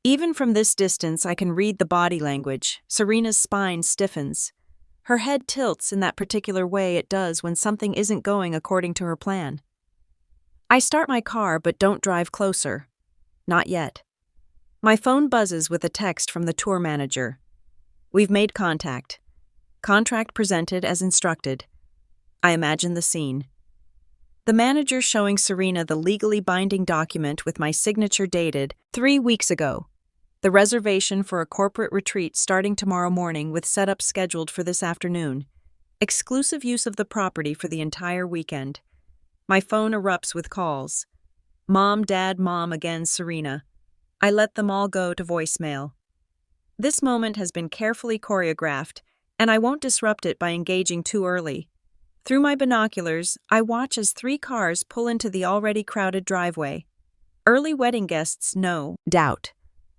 Even from this distance, I can read the body language. Serena's spine stiffens. Her head tilts in that particular way it does when something isn't going according to her plan. I start my car but don't drive closer. Not yet. My phone buzzes with a text from the tour manager. We've made contact. Contract presented as instructed. I imagine the scene. The manager showing Serena the legally binding document with my signature dated 3 weeks ago. The reservation for a corporate retreat starting tomorrow morning with setup scheduled for this afternoon. Exclusive use of the property for the entire weekend. My phone erupts with calls. Mom, Dad, Mom, again, Serena. I let them all go to voicemail. This moment has been carefully choreographed, and I won't disrupt it by engaging too early. Through my binoculars, I watch as 3 cars pull into the already crowded driveway. Early wedding guests, no doubt.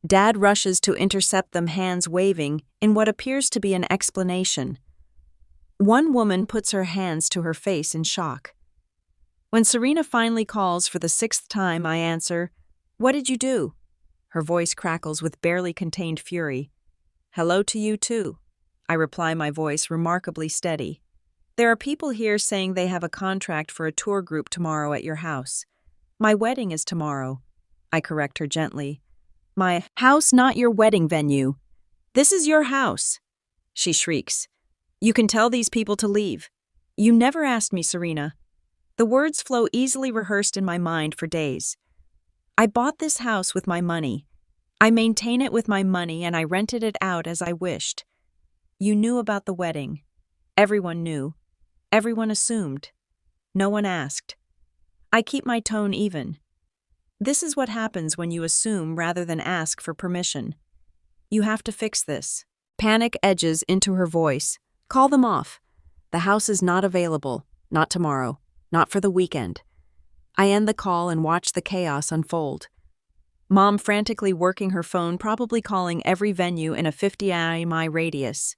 Dad rushes to intercept them, hands waving, in what appears to be an explanation. One woman puts her hands to her face in shock. When Serena finally calls for the 6th time, I answer, "What did you do?" Her voice crackles with barely contained fury. "Hello to you too," I reply, my voice remarkably steady. "There are people here saying they have a contract for a tour group tomorrow at your house. My wedding is tomorrow," I correct her gently. "My house, not your wedding venue. This is your house," she shrieks. "You can tell these people to leave." "You never asked me, Serena." The words flow easily, rehearsed in my mind for days. I bought this house with my money. I maintain it with my money, and I rented it out as I wished. You knew about the wedding. Everyone knew. Everyone assumed. No one asked. I keep my tone even. This is what happens when you assume rather than ask for permission. You have to fix this. Panic edges into her voice. Call them off. The house is not available. Not tomorrow. Not for the weekend. I end the call and watch the chaos unfold. Mom frantically working her phone, probably calling every venue in a 50-mile radius.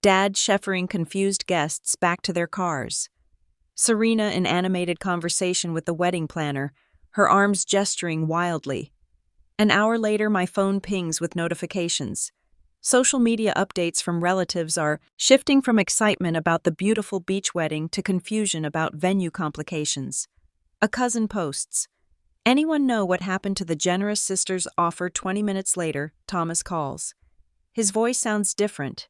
Dad shepherding confused guests back to their cars. Serena in animated conversation with the wedding planner, her arms gesturing wildly. An hour later, my phone pings with notifications. Social media updates from relatives are shifting from excitement about the beautiful beach wedding to confusion about venue complications. A cousin posts, "Anyone know what happened to the generous sister's offer?" 20 minutes later, Thomas calls. His voice sounds different.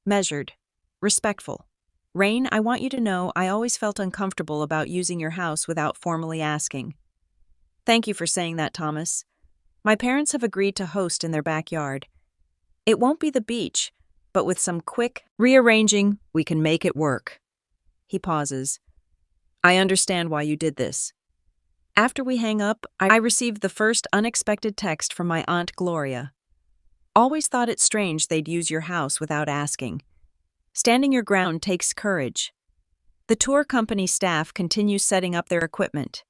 Measured. Respectful. "Rain, I want you to know I always felt uncomfortable about using your house without formally asking." "Thank you for saying that, Thomas. My parents have agreed to host in their backyard. It won't be the beach, but with some quick rearranging, we can make it work." He pauses. "I understand why you did this." After we hang up, I received the first unexpected text from my Aunt Gloria. "Always thought it strange they'd use your house without asking. Standing your ground takes courage." The tour company staff continues setting up their equipment.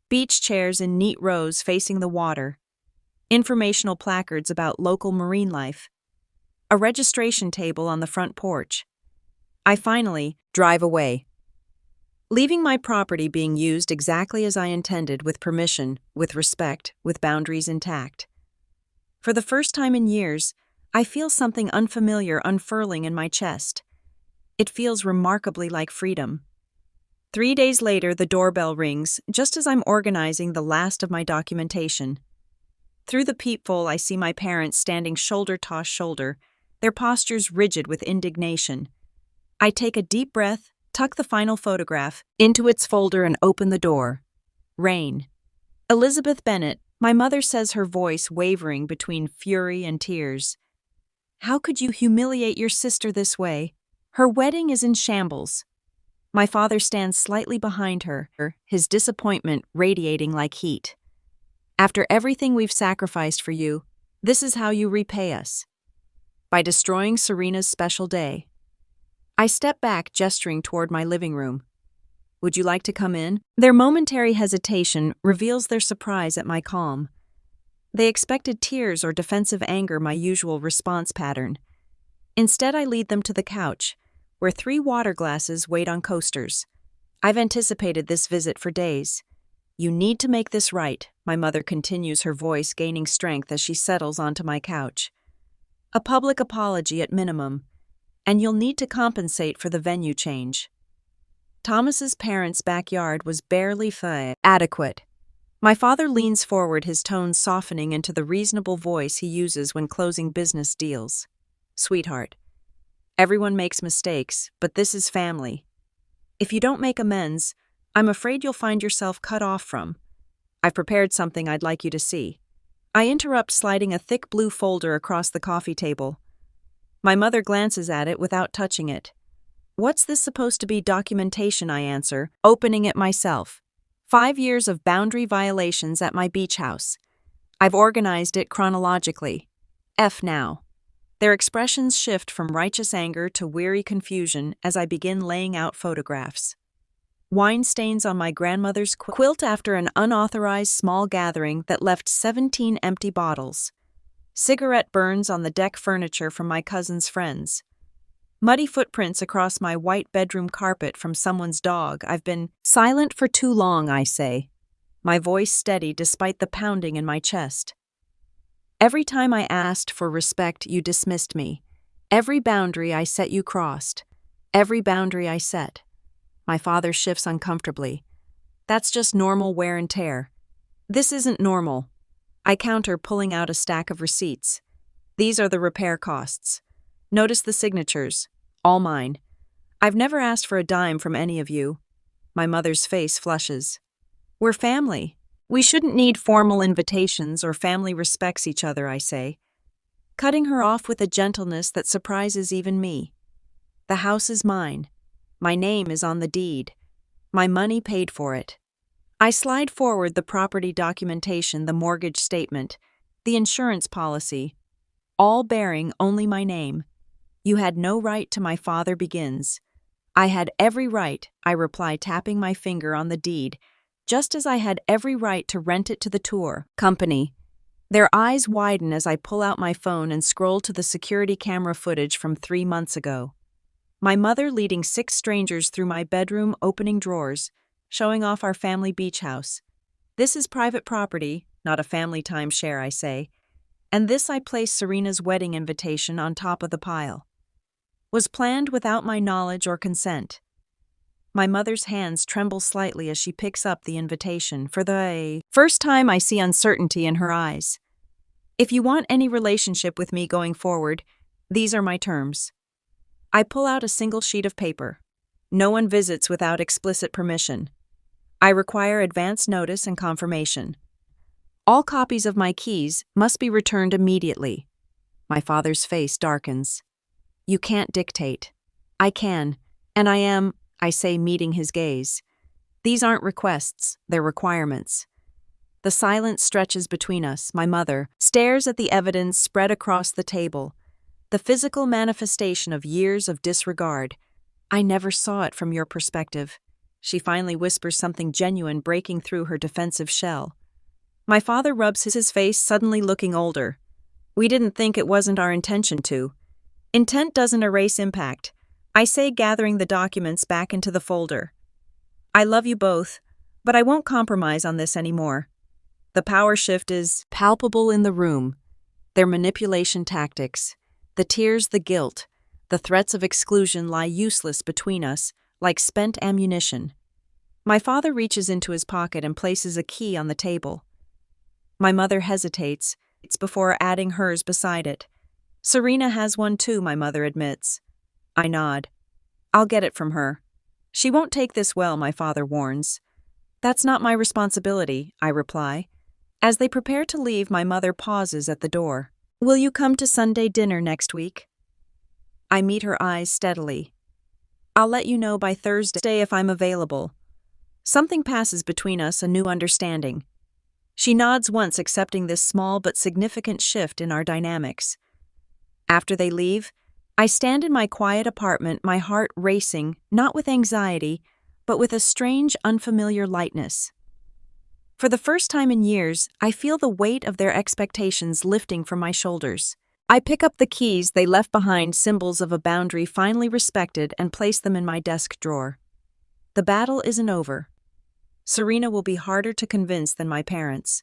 Beach chairs in neat rows facing the water. Informational placards about local marine life. A registration table on the front porch. I finally drive away. Leaving my property being used exactly as I intended, with permission, with respect, with boundaries intact. For the first time in years, I feel something unfamiliar unfurling in my chest. It feels remarkably like freedom. 3 days later, the doorbell rings, just as I'm organizing the last of my documentation. Through the peephole, I see my parents standing shoulder to shoulder, their postures rigid with indignation. I take a deep breath, tuck the final photograph into its folder, and open the door. Rain. Elizabeth Bennett, my mother says, her voice wavering between fury and tears. "How could you humiliate your sister this way? Her wedding is in shambles." My father stands slightly behind her, his disappointment radiating like heat. After everything we've sacrificed for you, this is how you repay us. By destroying Serena's special day. I step back, gesturing toward my living room. Would you like to come in? Their momentary hesitation reveals their surprise at my calm. They expected tears or defensive anger, my usual response pattern. Instead, I lead them to the couch, where 3 water glasses wait on coasters. I've anticipated this visit for days. You need to make this right, my mother continues, her voice gaining strength as she settles onto my couch. A public apology at minimum, and you'll need to compensate for the venue change. Thomas's parents' backyard was barely adequate. My father leans forward, his tone softening into the reasonable voice he uses when closing business deals. Sweetheart, everyone makes mistakes, but this is family. If you don't make amends, I'm afraid you'll find yourself cut off from. I've prepared something I'd like you to see. I interrupt, sliding a thick blue folder across the coffee table. My mother glances at it without touching it. What's this supposed to be? Documentation, I answer, opening it myself. 5 years of boundary violations at my beach house. I've organized it chronologically. F now. Their expressions shift from righteous anger to weary confusion as I begin laying out photographs. Wine stains on my grandmother's quilt after an unauthorized small gathering that left 17 empty bottles. Cigarette burns on the deck furniture from my cousin's friends. Muddy footprints across my white bedroom carpet from someone's dog. I've been silent for too long, I say, my voice steady despite the pounding in my chest. Every time I asked for respect, you dismissed me. Every boundary I set, you crossed. Every boundary I set. My father shifts uncomfortably. That's just normal wear and tear. This isn't normal. I counter, pulling out a stack of receipts. These are the repair costs. Notice the signatures. All mine. I've never asked for a dime from any of you. My mother's face flushes. We're family. We shouldn't need formal invitations, or family respects each other, I say, cutting her off with a gentleness that surprises even me. The house is mine. My name is on the deed. My money paid for it. I slide forward the property documentation, the mortgage statement, the insurance policy, all bearing only my name. You had no right to. My father begins. I had every right, I reply, tapping my finger on the deed, just as I had every right to rent it to the tour company. Their eyes widen as I pull out my phone and scroll to the security camera footage from 3 months ago. My mother leading 6 strangers through my bedroom, opening drawers, showing off our family beach house. This is private property, not a family timeshare, I say. And this, I place Serena's wedding invitation on top of the pile. Was planned without my knowledge or consent. My mother's hands tremble slightly as she picks up the invitation. For the first time, I see uncertainty in her eyes. If you want any relationship with me going forward, these are my terms. I pull out a single sheet of paper. No one visits without explicit permission. I require advance notice and confirmation. All copies of my keys must be returned immediately. My father's face darkens. You can't dictate. I can, and I am, I say, meeting his gaze. These aren't requests, they're requirements. The silence stretches between us. My mother stares at the evidence spread across the table, the physical manifestation of years of disregard. I never saw it from your perspective. She finally whispers something genuine, breaking through her defensive shell. My father rubs his face, suddenly looking older. We didn't think, it wasn't our intention to. Intent doesn't erase impact, I say, gathering the documents back into the folder. I love you both, but I won't compromise on this anymore. The power shift is palpable in the room. Their manipulation tactics, the tears, the guilt, the threats of exclusion lie useless between us, like spent ammunition. My father reaches into his pocket and places a key on the table. My mother hesitates, before adding hers beside it. Serena has one too, my mother admits. I nod. I'll get it from her. She won't take this well, my father warns. That's not my responsibility, I reply. As they prepare to leave, my mother pauses at the door. Will you come to Sunday dinner next week? I meet her eyes steadily. I'll let you know by Thursday if I'm available. Something passes between us, a new understanding. She nods once, accepting this small but significant shift in our dynamics. After they leave, I stand in my quiet apartment, my heart racing, not with anxiety, but with a strange, unfamiliar lightness. For the first time in years, I feel the weight of their expectations lifting from my shoulders. I pick up the keys they left behind, symbols of a boundary finally respected, and place them in my desk drawer. The battle isn't over. Serena will be harder to convince than my parents.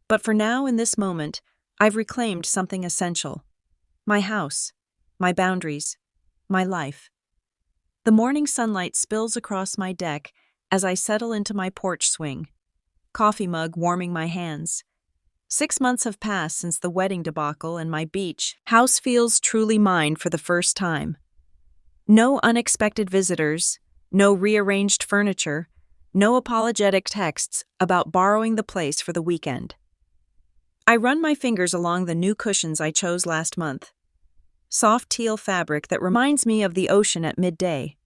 But for now, in this moment, I've reclaimed something essential. My house, my boundaries, my life. The morning sunlight spills across my deck as I settle into my porch swing, coffee mug warming my hands. 6 months have passed since the wedding debacle, and my beach house feels truly mine for the first time. No unexpected visitors, no rearranged furniture, no apologetic texts about borrowing the place for the weekend. I run my fingers along the new cushions I chose last month. Soft teal fabric that reminds me of the ocean at midday.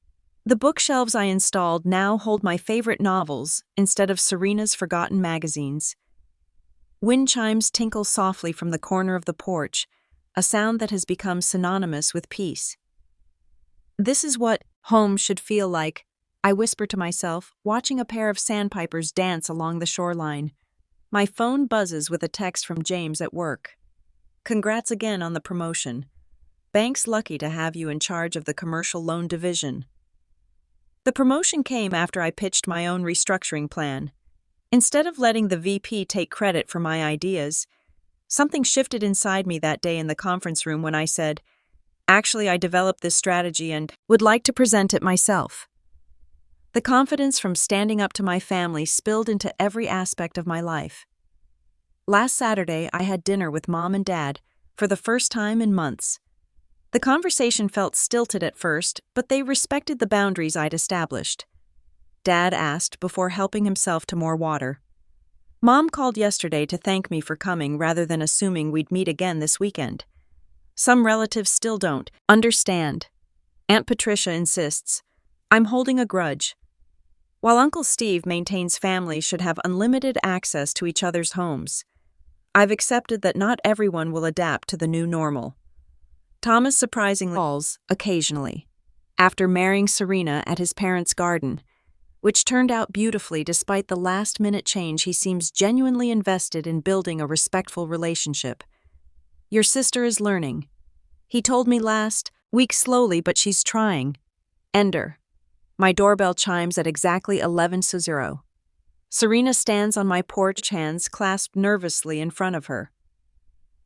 The bookshelves I installed now hold my favorite novels instead of Serena's forgotten magazines. Wind chimes tinkle softly from the corner of the porch, a sound that has become synonymous with peace. This is what home should feel like, I whisper to myself, watching a pair of sandpipers dance along the shoreline. My phone buzzes with a text from James at work. Congrats again on the promotion. Bank's lucky to have you in charge of the commercial loan division. The promotion came after I pitched my own restructuring plan. Instead of letting the VP take credit for my ideas, something shifted inside me that day in the conference room when I said, "Actually, I developed this strategy and would like to present it myself." The confidence from standing up to my family spilled into every aspect of my life. Last Saturday, I had dinner with Mom and Dad for the first time in months. The conversation felt stilted at first, but they respected the boundaries I'd established. Dad asked before helping himself to more water. Mom called yesterday to thank me for coming rather than assuming we'd meet again this weekend. Some relatives still don't understand. Aunt Patricia insists, I'm holding a grudge. While Uncle Steve maintains families should have unlimited access to each other's homes, I've accepted that not everyone will adapt to the new normal. Thomas surprisingly calls occasionally, after marrying Serena at his parents' garden, which turned out beautifully despite the last-minute change. He seems genuinely invested in building a respectful relationship. Your sister is learning. He told me last week, slowly, but she's trying. Ender. My doorbell chimes at exactly 11:00. Serena stands on my porch, hands clasped nervously in front of her.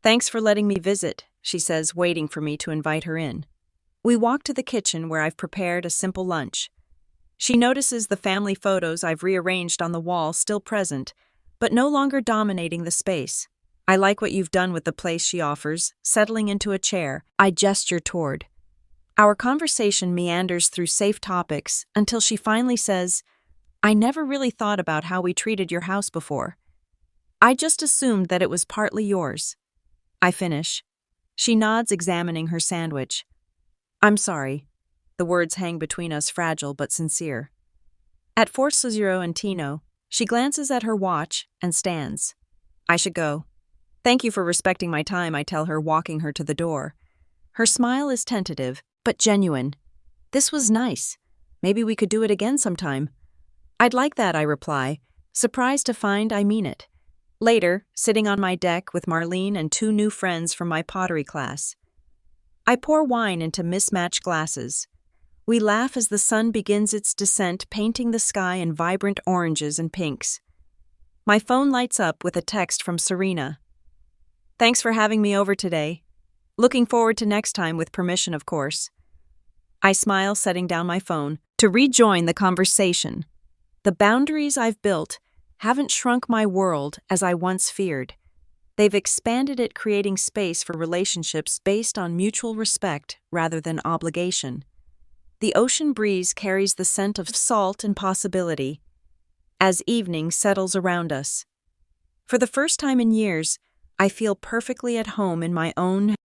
Thanks for letting me visit, she says, waiting for me to invite her in. We walk to the kitchen where I've prepared a simple lunch. She notices the family photos I've rearranged on the wall still present, but no longer dominating the space. I like what you've done with the place, she offers, settling into a chair. I gesture toward. Our conversation meanders through safe topics until she finally says, I never really thought about how we treated your house before. I just assumed that it was partly yours. I finish. She nods, examining her sandwich. I'm sorry. The words hang between us, fragile but sincere. At 4:00 and Tino, she glances at her watch and stands. I should go. Thank you for respecting my time, I tell her, walking her to the door. Her smile is tentative, but genuine. This was nice. Maybe we could do it again sometime. I'd like that, I reply, surprised to find I mean it. Later, sitting on my deck with Marlene and 2 new friends from my pottery class. I pour wine into mismatched glasses. We laugh as the sun begins its descent, painting the sky in vibrant oranges and pinks. My phone lights up with a text from Serena. Thanks for having me over today. Looking forward to next time, with permission, of course. I smile, setting down my phone to rejoin the conversation. The boundaries I've built haven't shrunk my world as I once feared. They've expanded it, creating space for relationships based on mutual respect rather than obligation. The ocean breeze carries the scent of salt and possibility as evening settles around us. For the first time in years, I feel perfectly at home in my own